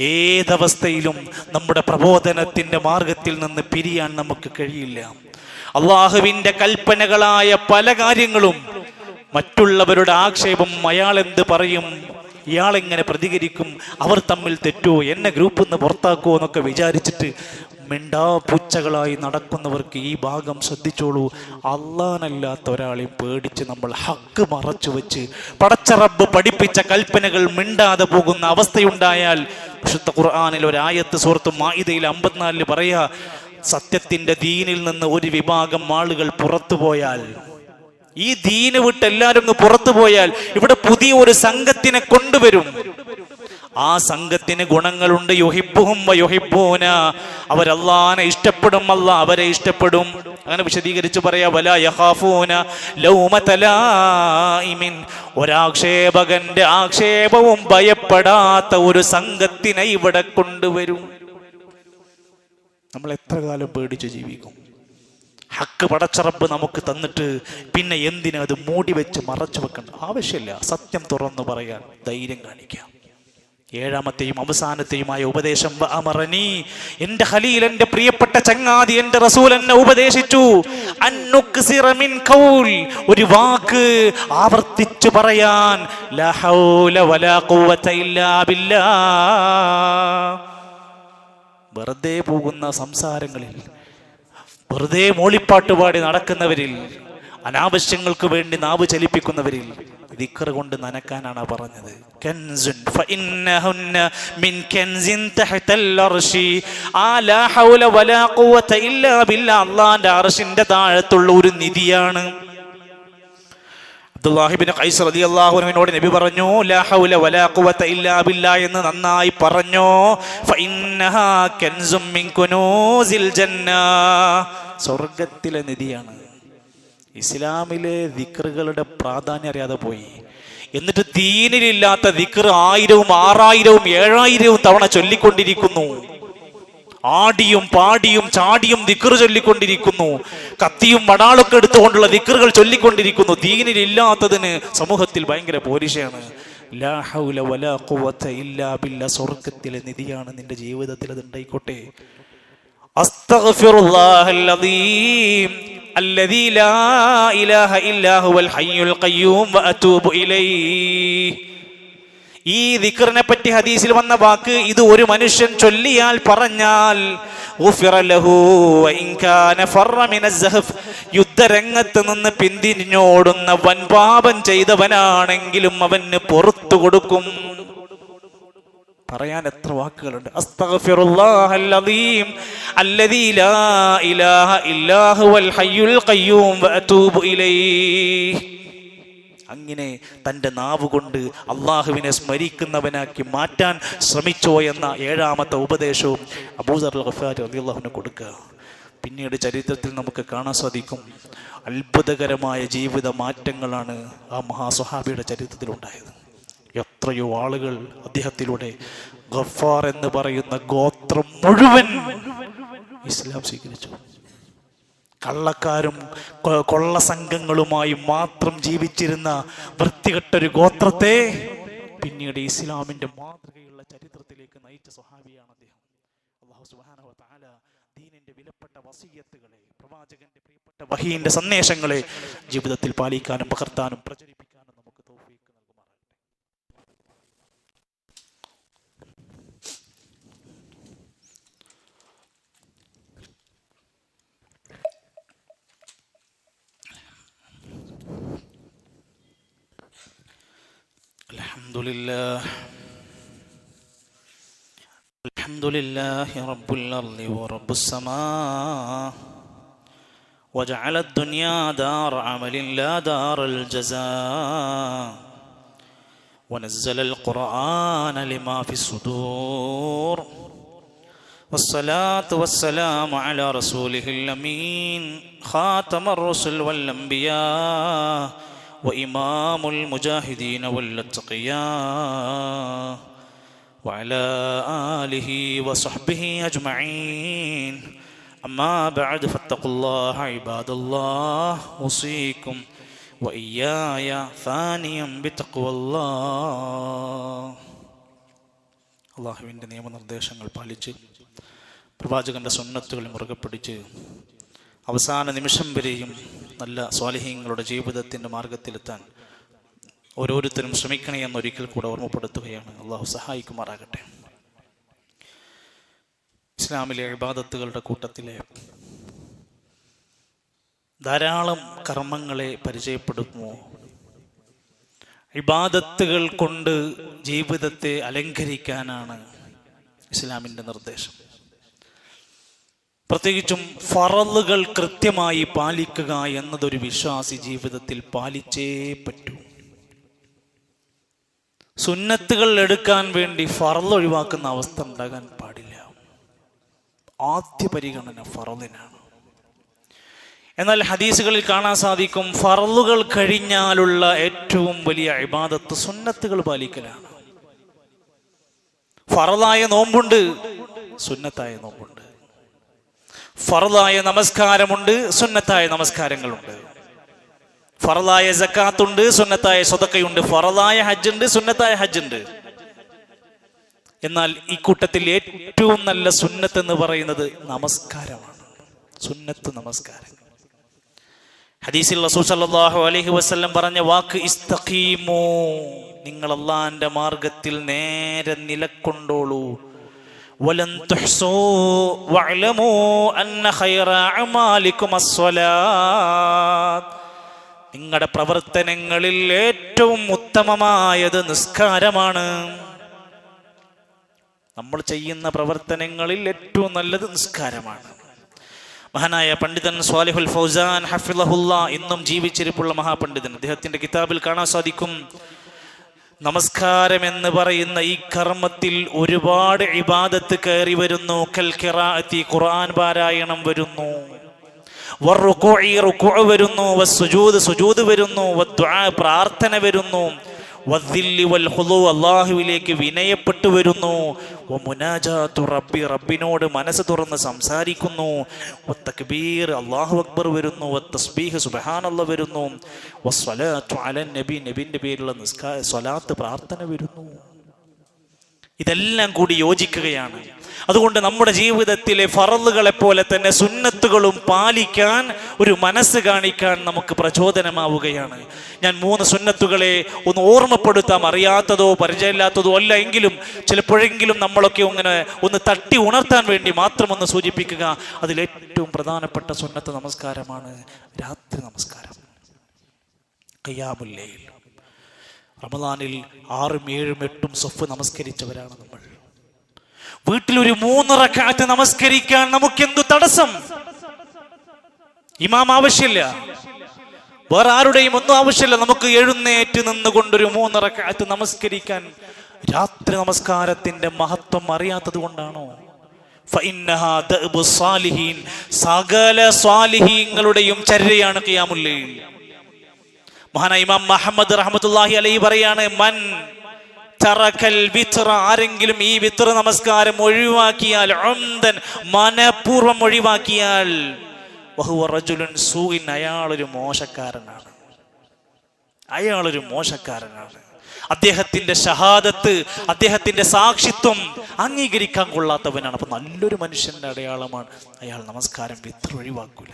ഏതവസ്ഥയിലും നമ്മുടെ പ്രബോധനത്തിൻ്റെ മാർഗത്തിൽ നിന്ന് പിരിയാൻ നമുക്ക് കഴിയില്ല. അള്ളാഹുവിൻ്റെ കൽപ്പനകളായ പല കാര്യങ്ങളും മറ്റുള്ളവരുടെ ആക്ഷേപം, അയാൾ എന്ത് പറയും, ഇയാളെങ്ങനെ പ്രതികരിക്കും, അവർ തമ്മിൽ തെറ്റുമോ, എന്നെ ഗ്രൂപ്പിൽ നിന്ന് പുറത്താക്കുമോ എന്നൊക്കെ വിചാരിച്ചിട്ട് മിണ്ടാപ്പൂച്ചകളായി നടക്കുന്നവർക്ക് ഈ ഭാഗം ശ്രദ്ധിച്ചോളൂ. അല്ലാഹനല്ലാത്ത ഒരാളെയും പേടിച്ച് നമ്മൾ ഹക്ക് മറച്ചു വെച്ച് പടച്ച റബ്ബ് പഠിപ്പിച്ച കൽപ്പനകൾ മിണ്ടാതെ പോകുന്ന അവസ്ഥയുണ്ടായാൽ, വിശുദ്ധ ഖുർആനിൽ ഒരായത്ത് സൂറത്ത് മാഇദയിൽ 54 പറയാ, സത്യത്തിന്റെ ദീനിൽ നിന്ന് ഒരു വിഭാഗം ആളുകൾ പുറത്തു പോയാൽ, ഈ ദീന് വിട്ട് എല്ലാവരും പുറത്തു പോയാൽ ഇവിടെ പുതിയ ഒരു സംഘത്തിനെ കൊണ്ടുവരും. ആ സംഘത്തിന് ഗുണങ്ങളുണ്ട്. യുഹിബ്ബുഹും വയുഹിബ്ബൂന, അവർ അല്ലാഹനെ ഇഷ്ടപ്പെടും, അല്ലാഹ് അവരെ ഇഷ്ടപ്പെടും. അങ്ങനെ വിശദീകരിച്ച് പറയാ, വലാ യഖാഫൂന ലൗമത ലായിമിൻ, ഒരാക്ഷേപകന്റെ ആക്ഷേപവും ഭയപ്പെടാത്ത ഒരു സംഘത്തിനെ ഇവിടെ കൊണ്ടുവരും. നമ്മൾ എത്ര കാലം പേടിച്ച് ജീവിക്കും? ഹക്ക് പടച്ച റബ്ബ് നമുക്ക് തന്നിട്ട് പിന്നെ എന്തിനാ അത് മൂടി വെച്ച് മറച്ചു വെക്കണ്ട ആവശ്യമില്ല. സത്യം തുറന്നു പറയാൻ ധൈര്യം കാണിക്കാം. 7ാമത്തെയും അവസാനത്തെയുമായ ഉപദേശം, അമറനീ, എന്റെ ഖലീൽ, എന്റെ പ്രിയപ്പെട്ട ചങ്ങാതി, എന്റെ റസൂൽ എന്നെ ഉപദേശിച്ചു, അന്നുക്സിറ മിൻ ഖൗൽ, ഒരു വാക്ക് ആവർത്തിച്ചു പറയാൻ, ലാ ഹൗല വലാ ഖുവത ഇല്ലാ ബില്ലാഹ്. വെറുതെ പോകുന്ന സംസാരങ്ങളിൽ, വെറുതെ മൂളിപ്പാട്ട് പാടി നടക്കുന്നവരിൽ, അനാവശ്യങ്ങൾക്ക് വേണ്ടി നാവ് ചലിപ്പിക്കുന്നവരിൽ ദിക്ർ കൊണ്ട് നനക്കാനാണ് പറഞ്ഞത്. കൻസുൻ ഫഇന്നഹുന്ന മിൻ കൻസിൻ തഹ്തൽ അർശി, ലാ ഹൗല വലാ ഖുവത ഇല്ലാ ബില്ലാഹ്, അല്ലാഹുവിന്റെ അർശിന്റെ താഴത്തുള്ള ഒരു നിധിയാണ്. അബ്ദുല്ലാഹി ഇബ്നു ഖൈസ് റളിയല്ലാഹു അൻഹുവിനോട് നബി പറഞ്ഞു, ലാ ഹൗല വലാ ഖുവത ഇല്ലാ ബില്ലാഹ് എന്ന് നന്നായി പറഞ്ഞു. ഫഇന്നഹാ കൻസും മിൻ കുനൂസിൽ ജന്ന, സ്വർഗ്ഗത്തിലെ നിധിയാണ്. ഇസ്ലാമിലെ ദിക്റുകളുടെ പ്രാധാന്യം അറിയാതെ പോയി. എന്നിട്ട് ദീനിലില്ലാത്ത ദിക്ർ 1000, 6000, 7000 തവണ ചൊല്ലിക്കൊണ്ടിരിക്കുന്നു. ആടിയും പാടിയും ചാടിയും ദിക്ർ ചൊല്ലിക്കൊണ്ടിരിക്കുന്നു. കത്തിയും വടാളൊക്കെ എടുത്തുകൊണ്ടുള്ള ദിക്റുകൾ ചൊല്ലിക്കൊണ്ടിരിക്കുന്നു. ദീനിലില്ലാത്തതിന് സമൂഹത്തിൽ ഭയങ്കര പോരിശയാണ്. ലാ ഹൗല വലാ ഖുവത ഇല്ലാ ബില്ലാഹ്, സ്വർഗ്ഗത്തിലെ നിധിയാണ്. നിന്റെ ജീവിതത്തിൽ അത് ഉണ്ടായിക്കോട്ടെ. അസ്തഗ്ഫിറുല്ലാഹൽ അദീം അല്ലദീ ലാ ഇലാഹ ഇല്ലാ ഹുവൽ ഹയ്യുൽ ഖയ്യൂം വഅതൂബു ഇലൈഹി. ഈ ദിക്റിനെ പറ്റി ഹദീസിൽ വന്ന വാക്ക്, ഇത് ഒരു മനുഷ്യൻ ചൊല്ലിയാൽ, പറഞ്ഞാൽ, ഗുഫിറ ലഹു വഇൻ കാന ഫറ മിനസ് സഹഫ്, യുദ്ധരംഗത്ത് നിന്ന് പിന്തിരിഞ്ഞോടുന്ന വൻപാപം ചെയ്തവനാണെങ്കിലും അവന് പുറത്തു കൊടുക്കും. പറയാൻ എത്ര വാക്കുകളുണ്ട്. അസ്തഗ്ഫിറുല്ലാഹൽ അദീം അല്ലദീ ലാ ഇലാഹ ഇല്ലാ ഹുവൽ ഹയ്യുൽ ഖയ്യൂം വഅതൂബു ഇലൈഹി. അങ്ങനെ തൻ്റെ നാവ് കൊണ്ട് അള്ളാഹുവിനെ സ്മരിക്കുന്നവനാക്കി മാറ്റാൻ ശ്രമിച്ചോ എന്ന 7ാമത്തെ ഉപദേശവും അബൂദർ ഗഫാരി റളിയല്ലാഹു അൻഹു കൊടുക്കുക. പിന്നീട് ചരിത്രത്തിൽ നമുക്ക് കാണാൻ സാധിക്കും, അത്ഭുതകരമായ ജീവിത മാറ്റങ്ങളാണ് ആ മഹാസ്വഹാബിയുടെ ചരിത്രത്തിലുണ്ടായത്. എത്രയോ ആളുകൾ അദ്ദേഹത്തിലൂടെ ഗഫാർ എന്ന് പറയുന്ന ഗോത്രം മുഴുവൻ ഇസ്ലാം സ്വീകരിച്ചു. കള്ളക്കാരും കൊള്ള സംഘങ്ങളുമായി മാത്രം ജീവിച്ചിരുന്ന വൃത്തികെട്ടൊരു ഗോത്രത്തെ പിന്നീട് ഇസ്ലാമിന്റെ മാതൃകയുള്ള ചരിത്രത്തിലേക്ക് നയിച്ച സ്വഹാബിയാണ് അദ്ദേഹം. അല്ലാഹു സുബ്ഹാനഹു വ തആല ദീനിന്റെ വിലപ്പെട്ട വസിയ്യത്തുകളെ, പ്രവാചകന്റെ പ്രിയപ്പെട്ട വഹീന്റെ സന്ദേശങ്ങളെ ജീവിതത്തിൽ പാലിക്കാനും പകർത്താനും പ്രചരിപ്പിക്കാനും നമുക്ക് തൗഫീഖ് നൽകുമാറാകട്ടെ. അൽഹംദുലില്ലാഹി റബ്ബിൽ അർളി വറബ്ബിസ് സമാ വജഅല അദ്ദുനിയാ ദാറ അമലിൻ ലാ ദാറൽ ജസാ വനസ്സലൽ ഖുർആന ലിമാ ഫിസ് സുദൂർ വസ്സലാത്തു വസ്സലാമു അലാ റസൂലിഹിൽ അമീൻ ഖാതമർ റസുൽ വൽ അംബിയാ وإمام المجاهدين والأتقياء وعلى آله وصحبه أجمعين أما بعد فاتقوا الله عباد الله أوصيكم وإياي ثانيا بتقوى الله. അള്ളാഹുവിൻ്റെ നിയമനിർദ്ദേശങ്ങൾ പാലിച്ച് പ്രവാചകന്റെ സുന്നത്തുകൾ മുറുകെ പിടിച്ച് അവസാന നിമിഷം വരെയും നല്ല സ്വാലിഹീങ്ങളുടെ ജീവിതത്തിൻ്റെ മാർഗത്തിലെത്താൻ ഓരോരുത്തരും ശ്രമിക്കണേ എന്നൊരിക്കൽ കൂടെ ഓർമ്മപ്പെടുത്തുകയാണ്. അള്ളാഹു സഹായിക്കുമാറാകട്ടെ. ഇസ്ലാമിലെ ഇബാദത്തുകളുടെ കൂട്ടത്തിലെ ധാരാളം കർമ്മങ്ങളെ പരിചയപ്പെടുത്തുമോ, ഇബാദത്തുകൾ കൊണ്ട് ജീവിതത്തെ അലങ്കരിക്കാനാണ് ഇസ്ലാമിൻ്റെ നിർദ്ദേശം. പ്രത്യേകിച്ചും ഫറളുകൾ കൃത്യമായി പാലിക്കുക എന്നതൊരു വിശ്വാസി ജീവിതത്തിൽ പാലിച്ചേ പറ്റൂ. സുന്നത്തുകൾ എടുക്കാൻ വേണ്ടി ഫറൾ ഒഴിവാക്കുന്ന അവസ്ഥ ഉണ്ടാകാൻ പാടില്ല. ആദ്യ പരിഗണന ഫറളിനാണ്. എന്നാൽ ഹദീസുകളിൽ കാണാൻ സാധിക്കും, ഫറളുകൾ കഴിഞ്ഞാലുള്ള ഏറ്റവും വലിയ ഇബാദത്ത് സുന്നത്തുകൾ പാലിക്കലാണ്. ഫറളായ നോമ്പുണ്ട്, സുന്നത്തായ നോമ്പുണ്ട്. ഫറളായ നമസ്കാരമുണ്ട്, സുന്നത്തായ നമസ്കാരങ്ങളുണ്ട്. ഫറളായ സക്കാത്തുണ്ട്, സുന്നത്തായ സ്വതക്കയുണ്ട്. ഫറളായ ഹജ്ജുണ്ട്, സുന്നത്തായ ഹജ്ജുണ്ട്. എന്നാൽ ഈ കൂട്ടത്തിൽ ഏറ്റവും നല്ല സുന്നത്ത് എന്ന് പറയുന്നത് നമസ്കാരമാണ്. സുന്നത്ത് നമസ്കാരം. ഹദീസിൽ റസൂൽ സല്ലല്ലാഹു അലൈഹി വസല്ലം പറഞ്ഞ വാക്ക് ഇസ്തഖീമു, നിങ്ങൾ അല്ലാഹുവിന്റെ മാർഗത്തിൽ നേരെ നിലകൊണ്ടോളൂ. വലൻ തുഹ്സൂ വഅലമൂ അന്ന ഖൈറ അഅമാലികും അസ്സലാത്ത്, നിങ്ങളുടെ പ്രവർത്തനങ്ങളിൽ ഏറ്റവും ഉത്തമമായത് നിസ്കാരമാണ്. നമ്മൾ ചെയ്യുന്ന പ്രവർത്തനങ്ങളിൽ ഏറ്റവും നല്ലത് നിസ്കാരമാണ്. മഹാനായ പണ്ഡിതൻ സ്വാലിഹുൽ ഫൗസാൻ ഹഫിളഹുല്ലാ, ഇന്നും ജീവിച്ചിരിപ്പുള്ള മഹാപണ്ഡിതൻ, അദ്ദേഹത്തിന്റെ കിതാബിൽ കാണാൻ സാധിക്കും, നമസ്കാരം എന്ന് പറയുന്ന ഈ കർമ്മത്തിൽ ഒരുപാട് ഇബാദത്ത് കയറി വരുന്നു. കൽ ഖിറാഅത്തി, ഖുർആൻ പാരായണം വരുന്നു. വറുകൂഇ, റുകൂഅ് വരുന്നു. വസ്സുജൂദ്, സുജൂദ് വരുന്നു. വദ്ദുആ, പ്രാർത്ഥന വരുന്നു. വദ്ദില്ലി വൽ ഖുദൂ, അല്ലാഹുവിലേക്ക് വിനയപ്പെട്ടു വരുന്നു. വമുനാജാതു റബ്ബി, റബ്ബിനോട് മനസ്സ് തുറന്ന് സംസാരിക്കുന്നു. വത്തക്ബീർ, അല്ലാഹു അക്ബർ വരുന്നു. വത്തസ്ബീഹ്, സുബ്ഹാനല്ലാഹ് വരുന്നു. വസ്സലാത്തു അലൻ നബി, നബിന്റെ പേരിലുള്ള സ്വലാത്ത് പ്രാർത്ഥന വരുന്നു. ഇതെല്ലാം കൂടി യോജിക്കുകയാണ്. അതുകൊണ്ട് നമ്മുടെ ജീവിതത്തിലെ ഫറളുകളെ പോലെ തന്നെ സുന്നത്തുകളും പാലിക്കാൻ ഒരു മനസ്സ് കാണിക്കാൻ നമുക്ക് പ്രചോദനമാവുകയാണ്. ഞാൻ 3 സുന്നത്തുകളെ ഒന്ന് ഓർമ്മപ്പെടുത്താം. അറിയാത്തതോ പരിചയമില്ലാത്തതോ അല്ല എങ്കിലും ചിലപ്പോഴെങ്കിലും നമ്മളൊക്കെ ഇങ്ങനെ ഒന്ന് തട്ടി ഉണർത്താൻ വേണ്ടി മാത്രം ഒന്ന് സൂചിപ്പിക്കുക. അതിലേറ്റവും പ്രധാനപ്പെട്ട സുന്നത്ത് നമസ്കാരമാണ് രാത്രി നമസ്കാരം. ഖിയാമുൽ ലൈൽ. റമദാനിൽ 6ഉം 7ഉം 8ഉം സഫ് നമസ്കരിച്ചവരാണ് നമ്മൾ. വീട്ടിലൊരു 3 റക്അത്ത് നമസ്കരിക്കാൻ നമുക്കെന്തു തടസ്സം? ഇമാം ആവശ്യമില്ല, വേറെ ആരുടെയും ഒന്നും ആവശ്യമില്ല. നമുക്ക് എഴുന്നേറ്റ് നിന്നുകൊണ്ടൊരു 3 റക്അത്ത് നമസ്കരിക്കാൻ. രാത്രി നമസ്കാരത്തിന്റെ മഹത്വം അറിയാത്തത് കൊണ്ടാണോ? സകല സ്വാലിഹീങ്ങളുടെയും ചര്യയാണ് ഖിയാമുൽ ലൈൽ. മഹാനായ ഇമാം മുഹമ്മദ് റഹ്മത്തുള്ളാഹി അലൈഹി പറയാണ്, മൻ തറക്കൽ വിത്റ, ആരെങ്കിലും ഈ വിത്ർ നമസ്കാരം ഒഴിവാക്കിയാൽ, ഉംദൻ മനഃപൂർവ്വം ഒഴിവാക്കിയാൽ, വഹുവ റജുലുൻ സൂഇൻ, അയാളൊരു മോശക്കാരനാണ്. അയാളൊരു മോശക്കാരനാണ്. അദ്ദേഹത്തിന്റെ ഷഹാദത്ത്, അദ്ദേഹത്തിന്റെ സാക്ഷിത്വം അംഗീകരിക്കാൻ കൊള്ളാത്തവനാണ്. അപ്പൊ നല്ലൊരു മനുഷ്യന്റെ അടയാളമാണ് അയാൾ നമസ്കാരം വിത്ർ ഒഴിവാക്കൂല.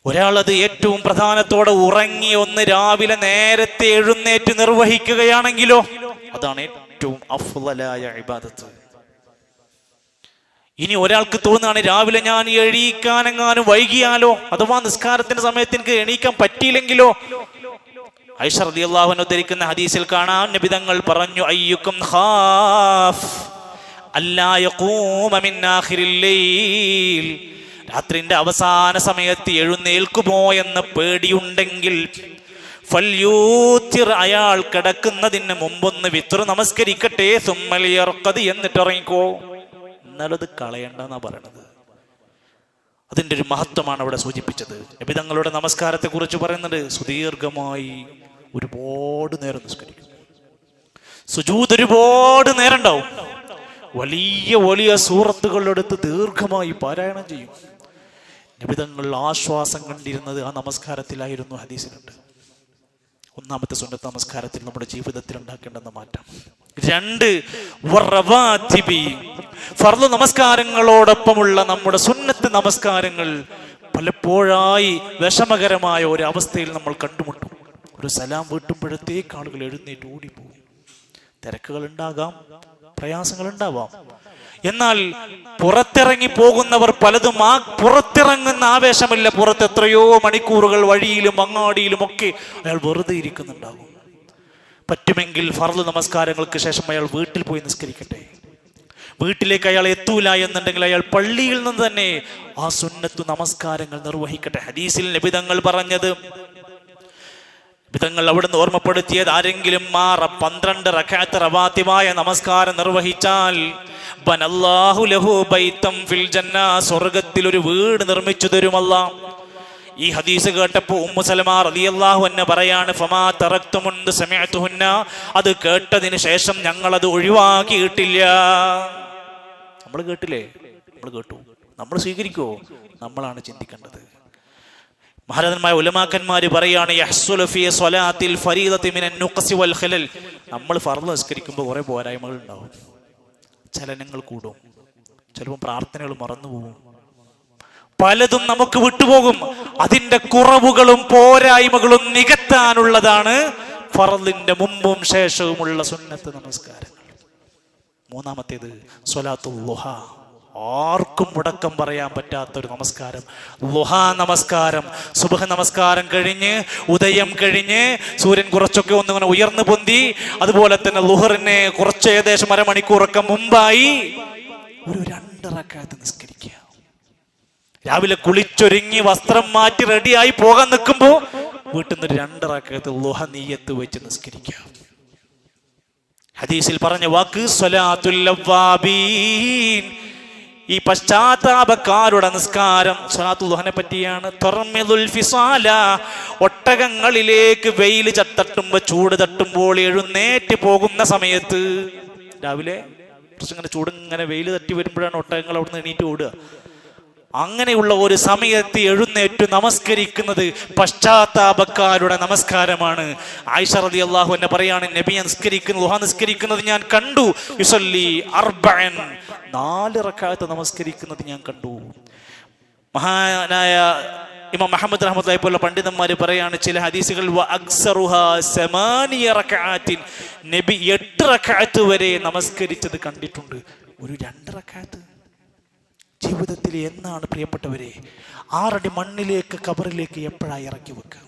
ഒരാൾ അത് ഏറ്റവും പ്രധാനത്തോടെ ഉറങ്ങി ഒന്ന് രാവിലെ നേരത്തെ എഴുന്നേറ്റ് നിർവഹിക്കുകയാണെങ്കിലോ അതാണ് ഏറ്റവും അഫ്ളലായ ഇബാദത്ത്. ഇനി ഒരാൾക്ക് തോന്നുകയാണ് രാവിലെ ഞാൻ എണീക്കാനെങ്ങാനും വൈകിയാലോ, അഥവാ നിസ്കാരത്തിന്റെ സമയത്ത് എനിക്ക് എണീക്കാൻ പറ്റിയില്ലെങ്കിലോ, ആയിഷ റളിയല്ലാഹു അൻഹ ഉദ്ധരിക്കുന്ന ഹദീസിൽ കാണാം, നബി തങ്ങൾ പറഞ്ഞു, അയ്യുക്കും ഖാഫ് അല്ലാ യഖൂമ മിൻ ആഖിറിൽ ലൈൽ, രാത്രിന്റെ അവസാന സമയത്ത് എഴുന്നേൽക്കുമോ എന്ന പേടിയുണ്ടെങ്കിൽ, ഫൽയൂത്തിർ, അയാൾ കിടക്കുന്നതിന് മുമ്പൊന്ന് വിത്ർ നമസ്കരിക്കട്ടെ, സുമ്മൽ യർഖദ്, എന്നിട്ട് ഇറങ്ങിക്കോ. എന്നാലത് കളയണ്ടെന്നാ പറയണത്. അതിൻ്റെ ഒരു മഹത്വമാണ് അവിടെ സൂചിപ്പിച്ചത്. നബി തങ്ങളുടെ നമസ്കാരത്തെ കുറിച്ച് പറയുന്നത്, സുദീർഘമായി ഒരുപാട് നേരം നിസ്കരിക്കും, സുജൂദ് ഒരുപാട് നേരം ഉണ്ടാവും, വലിയ വലിയ സൂറത്തുകളെടുത്ത് ദീർഘമായി പാരായണം ചെയ്യും. നബി തങ്ങൾ ആശ്വാസം കണ്ടിരുന്നത് ആ നമസ്കാരത്തിലായിരുന്നു. ഹദീസിലുണ്ട്. ഒന്നാമത്തെ സുന്നത്ത് നമസ്കാരത്തിൽ നമ്മുടെ ജീവിതത്തിൽ ഉണ്ടാക്കേണ്ടെന്ന മാറ്റം. 2, ഫർള് നമസ്കാരങ്ങളോടൊപ്പമുള്ള നമ്മുടെ സുന്നത്ത് നമസ്കാരങ്ങൾ പലപ്പോഴായി വിഷമകരമായ ഒരു അവസ്ഥയിൽ നമ്മൾ കണ്ടുമുട്ടും. ഒരു സലാം വീട്ടുമ്പോഴത്തേക്ക് ആളുകൾ എഴുന്നേറ്റ് ഓടിപ്പോകും. തിരക്കുകൾ ഉണ്ടാകാം, പ്രയാസങ്ങൾ ഉണ്ടാവാം. എന്നാൽ പുറത്തിറങ്ങി പോകുന്നവർ പലതും ആ പുറത്തിറങ്ങുന്ന ആവേശമില്ല, പുറത്ത് എത്രയോ മണിക്കൂറുകൾ വഴിയിലും അങ്ങാടിയിലും ഒക്കെ അയാൾ വെറുതെ ഇരിക്കുന്നുണ്ടാകും. പറ്റുമെങ്കിൽ ഫർള് നമസ്കാരങ്ങൾക്ക് ശേഷം അയാൾ വീട്ടിൽ പോയി നിസ്കരിക്കട്ടെ. വീട്ടിലേക്ക് അയാൾ എത്തൂല എന്നുണ്ടെങ്കിൽ അയാൾ പള്ളിയിൽ നിന്ന് തന്നെ ആ സുന്നത്തു നമസ്കാരങ്ങൾ നിർവഹിക്കട്ടെ. ഹദീസിൽ നബി തങ്ങൾ പറഞ്ഞത്, വിധങ്ങൾ അവിടുന്ന് ഓർമ്മപ്പെടുത്തിയത്, ആരെങ്കിലും 12 റക്അത്ത് റവാത്തിബായ നമസ്കാരം നിർവഹിച്ചാൽ, ബനല്ലാഹു ലഹു ബൈതം ഫിൽ ജന്ന, സ്വർഗ്ഗത്തിൽ ഒരു വീട് നിർമ്മിച്ചു തരും അല്ലാഹ്. ഈ ഹദീസ് കേട്ടപ്പോൾ ഉമ്മു സലമ റളിയല്ലാഹു അൻഹ പറയാണ്, ഫമാ തറക്തു മുൻദു സമിഅതുഹുന്ന, അത് കേട്ടതിന് ശേഷം ഞങ്ങൾ അത് ഒഴിവാക്കിയിട്ടില്ല. നമ്മൾ കേട്ടില്ലേ? നമ്മൾ കേട്ടു, നമ്മൾ സ്വീകരിക്കുമോ? നമ്മളാണ് ചിന്തിക്കേണ്ടത്. മഹാരഥന്മാർ ഉലമാക്കന്മാര് പറയാണ്, യഹ്സുലു ഫീ സ്വലാത്തിൽ ഫരീദത്തി മിനൻ നുഖ്സി വൽ ഖലൽ, നമ്മൾ ഫർള് നിസ്കരിക്കുമ്പോൾ കുറെ പോരായ്മകൾ ഉണ്ടാവും, ചലനങ്ങൾ കൂടും, ചിലപ്പോൾ പ്രാർത്ഥനകൾ മറന്നുപോകും, പലതും നമുക്ക് വിട്ടുപോകും. അതിന്റെ കുറവുകളും പോരായ്മകളും നികത്താനുള്ളതാണ് ഫർളിന്റെ മുമ്പും ശേഷവുമുള്ള സുന്നത്ത് നമസ്കാരങ്ങൾ. 3-ാമത്തേത് സ്വലാത്തുൽ ളുഹ, ആർക്കും മുടക്കം പറയാൻ പറ്റാത്തൊരു നമസ്കാരം, ളുഹ നമസ്കാരം. സുബ്ഹ് നമസ്കാരം കഴിഞ്ഞ്, ഉദയം കഴിഞ്ഞ് സൂര്യൻ കുറച്ചൊക്കെ ഒന്നിങ്ങനെ ഉയർന്നു പൊന്തി, അതുപോലെ തന്നെ ളുഹറിന് കുറച്ച് ഏകദേശം അരമണിക്കൂറൊക്കെ മുമ്പായി ഒരു 2 റക്അത്ത് നിസ്കരിക്കുക. രാവിലെ കുളിച്ചൊരുങ്ങി വസ്ത്രം മാറ്റി റെഡിയായി പോകാൻ നിൽക്കുമ്പോ വീട്ടിൽ നിന്ന് 2 റക്അത്ത് ളുഹ നിയ്യത്ത് വെച്ച് നിസ്കരിക്കുക. ഹദീസിൽ പറഞ്ഞ വാക്ക് സ്വലാത്തുൽ അവ്വാബീൻ, ഈ പശ്ചാത്താപക്കാരുടെ നിസ്കാരം. സ്വലാത്തുൽ ളുഹനെ പറ്റിയാണ്. തർമിദുൽ ഫിസാല, ഒട്ടകങ്ങളിലേക്ക് വെയിൽ തട്ടുമ്പോൾ, ചൂട് തട്ടുമ്പോൾ എഴുന്നേറ്റ് പോകുന്ന സമയത്ത്, രാവിലെ കുറച്ചിങ്ങനെ ചൂടിങ്ങനെ വെയിൽ തട്ടി വരുമ്പോഴാണ് ഒട്ടകങ്ങൾ അവിടുന്ന് എണീറ്റ് ഓടുക. അങ്ങനെയുള്ള ഒരു സമയത്ത് എഴുന്നേറ്റ് നമസ്കരിക്കുന്നത് പശ്ചാത്താപക്കാരുടെ നമസ്കാരമാണ്. ആയിഷ റളിയല്ലാഹു അൻഹ പറയാണ്, നബി നിസ്കരിക്കുന്നത്, ളുഹ നിസ്കരിക്കുന്നത് ഞാൻ കണ്ടു. യുസല്ലി 4 റക്അത്ത് നമസ്കരിക്കുന്നത് ഞാൻ കണ്ടു. മഹാനായ ഇമാം മുഹമ്മദ് റഹ്മത്തുള്ളാഹി പോലുള്ള പണ്ഡിതന്മാർ പറയാണ്, ചില ഹദീസുകൾ അക്സറുഹാ 8 റക്അത്തിൻ, നബി 8 റക്അത്ത് വരെ നമസ്കരിച്ചത് കണ്ടിട്ടുണ്ട്. ഒരു 2 റക്അത്ത് ജീവിതത്തിൽ എന്നാണ് പ്രിയപ്പെട്ടവരെ 6 അടി മണ്ണിലേക്ക്, കബറിലേക്ക് എപ്പോഴായി ഇറക്കി വെക്കുക?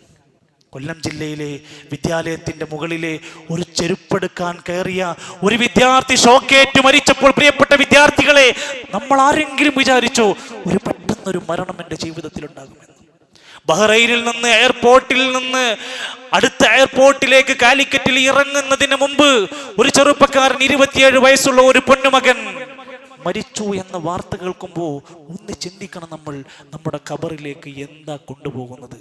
കൊല്ലം ജില്ലയിലെ വിദ്യാലയത്തിന്റെ മുകളിലെ ഒരു ചെരുപ്പെടുക്കാൻ കയറിയ ഒരു വിദ്യാർത്ഥി ഷോക്കേറ്റ് മരിച്ചപ്പോൾ പ്രിയപ്പെട്ട വിദ്യാർത്ഥികളെ, നമ്മൾ ആരെങ്കിലും വിചാരിച്ചോ ഒരു പെട്ടെന്നൊരു മരണം എൻ്റെ ജീവിതത്തിൽ ഉണ്ടാകുമെന്ന്? ബഹ്റൈനിൽ നിന്ന് എയർപോർട്ടിൽ നിന്ന് അടുത്ത എയർപോർട്ടിലേക്ക് കാലിക്കറ്റിൽ ഇറങ്ങുന്നതിന് മുമ്പ് ഒരു ചെറുപ്പക്കാരൻ 27 വയസ്സുള്ള ഒരു പൊന്നുമകൻ മരിച്ചു എന്ന വാർത്ത കേൾക്കുമ്പോൾ ഒന്ന് ചിന്തിക്കണം, നമ്മൾ നമ്മുടെ ഖബറിലേക്ക് എന്താ കൊണ്ടുപോകുന്നത്?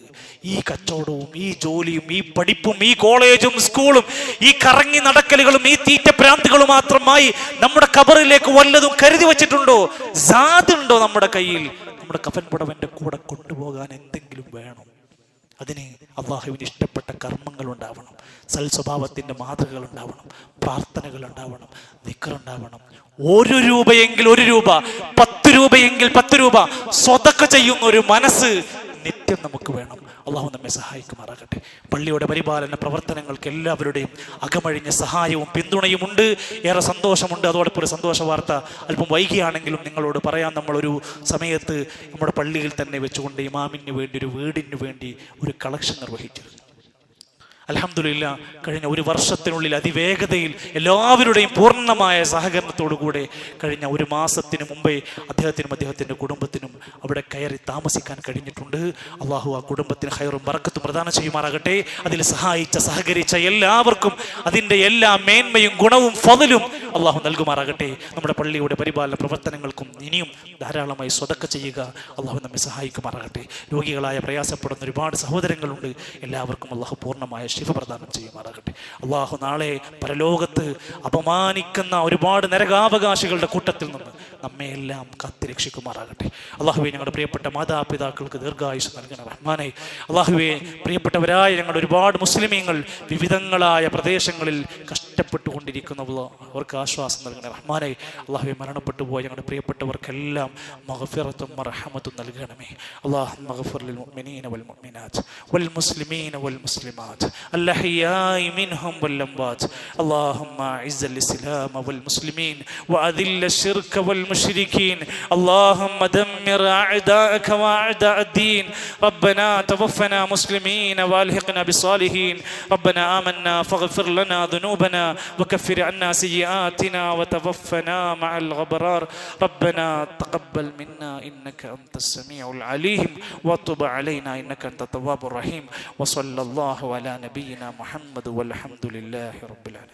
ഈ കച്ചവടവും ഈ ജോലിയും ഈ പഠിപ്പും ഈ കോളേജും സ്കൂളും ഈ കറങ്ങി നടക്കലുകളും ഈ തീറ്റപ്രാന്തികളും മാത്രമായി നമ്മുടെ ഖബറിലേക്ക് വല്ലതും കരുതി വെച്ചിട്ടുണ്ടോ? സാധുണ്ടോ നമ്മുടെ കയ്യിൽ? നമ്മുടെ കഫൻ പുടവന്റെ കൂടെ കൊണ്ടുപോകാൻ എന്തെങ്കിലും വേണം. അതിന് അള്ളാഹുവിന് ഇഷ്ടപ്പെട്ട കർമ്മങ്ങൾ ഉണ്ടാവണം, സൽസ്വഭാവത്തിന്റെ മാതൃകകൾ ഉണ്ടാവണം, പ്രാർത്ഥനകൾ ഉണ്ടാവണം, ദിക്ർ ഉണ്ടാവണം. 1 രൂപയെങ്കിൽ 1 രൂപ, 10 രൂപയെങ്കിൽ 10 രൂപ സ്വതക്ക ചെയ്യുന്ന ഒരു മനസ്സ് നിത്യം നമുക്ക് വേണം. അള്ളാഹു നമ്മെ സഹായിക്കുമാറാകട്ടെ. പള്ളിയുടെ പരിപാലന പ്രവർത്തനങ്ങൾക്ക് എല്ലാവരുടെയും അകമഴിഞ്ഞ സഹായവും പിന്തുണയും ഉണ്ട്. ഏറെ സന്തോഷമുണ്ട്. അതോടൊപ്പം ഒരു സന്തോഷ വാർത്ത അല്പം വൈകിയാണെങ്കിലും നിങ്ങളോട് പറയാൻ, നമ്മളൊരു സമയത്ത് നമ്മുടെ പള്ളിയിൽ തന്നെ വെച്ചുകൊണ്ട് ഇമാമിന് വേണ്ടി ഒരു വീടിന് വേണ്ടി ഒരു കളക്ഷൻ നിർവഹിച്ചിരുന്നു. അൽഹംദുലില്ലാഹ്, കഴിഞ്ഞ ഒരു വർഷത്തിനുള്ളിൽ അതിവേഗതയിൽ എല്ലാവരുടെയും പൂർണ്ണമായ സഹകരണത്തോടുകൂടെ കഴിഞ്ഞ ഒരു മാസത്തിന് മുമ്പേ അദ്ദേഹത്തിനും അദ്ദേഹത്തിൻ്റെ കുടുംബത്തിനും അവിടെ കയറി താമസിക്കാൻ കഴിഞ്ഞിട്ടുണ്ട്. അള്ളാഹു ആ കുടുംബത്തിന് ഖൈറും ബറക്കത്തും പ്രദാനം ചെയ്യുമാറാകട്ടെ. അതിൽ സഹായിച്ച സഹകരിച്ച എല്ലാവർക്കും അതിൻ്റെ എല്ലാ മേന്മയും ഗുണവും ഫضലും അള്ളാഹു നൽകുമാറാകട്ടെ. നമ്മുടെ പള്ളിയുടെ പരിപാലന പ്രവർത്തനങ്ങൾക്കും ഇനിയും ധാരാളമായി സ്വതക്ക ചെയ്യുക. അള്ളാഹു നമ്മെ സഹായിക്കുമാറാകട്ടെ. രോഗികളായ പ്രയാസപ്പെടുന്ന ഒരുപാട് സഹോദരങ്ങളുണ്ട്. എല്ലാവർക്കും അള്ളാഹു പൂർണ്ണമായ ശിഫ പ്രദാനം ചെയ്യുമാറാകട്ടെ. അള്ളാഹു നാളെ പരലോകത്ത് അപമാനിക്കുന്ന ഒരുപാട് നരകാവകാശികളുടെ കൂട്ടത്തിൽ നിന്ന് നമ്മെ എല്ലാം കാത്തുരക്ഷിക്കുമാറാകട്ടെ. അള്ളാഹുവെ, ഞങ്ങളുടെ പ്രിയപ്പെട്ട മാതാപിതാക്കൾക്ക് ദീർഘായുസ് നൽകണം റഹ്മാനെ. അള്ളാഹുവെ, പ്രിയപ്പെട്ടവരായ ഞങ്ങളുടെ ഒരുപാട് മുസ്ലിമീങ്ങൾ വിവിധങ്ങളായ പ്രദേശങ്ങളിൽ കഷ്ടപ്പെട്ടുകൊണ്ടിരിക്കുന്ന അവർക്ക് ആശ്വാസം നൽകണേ റഹ്മാനെ. അള്ളാഹുവെ, മരണപ്പെട്ടു പോയ ഞങ്ങളുടെ പ്രിയപ്പെട്ടവർക്കെല്ലാം മഗ്ഫിറത്തും മർഹമത്തും നൽകണമേ. അല്ലാഹു മഗ്ഫിർ ലിൽ മുഅ്മിനീന വൽ മുഅ്മിനാത്ത് വൽ മുസ്ലിമീന വൽ മുസ്ലിമാത്ത് الأحياء منهم والأموات. اللهم أعز الإسلام والمسلمين وأذل الشرك والمشركين. اللهم دمر أعداءك وأعداء الدين. ربنا توفنا مسلمين وألحقنا بالصالحين. ربنا آمنا فاغفر لنا ذنوبنا وكفر عنا سيئاتنا وتوفنا مع الأبرار. ربنا تقبل منا إنك أنت السميع العليم وتب علينا إنك أنت التواب الرحيم. وصلى الله على نبينا محمد والحمد لله رب العالمين.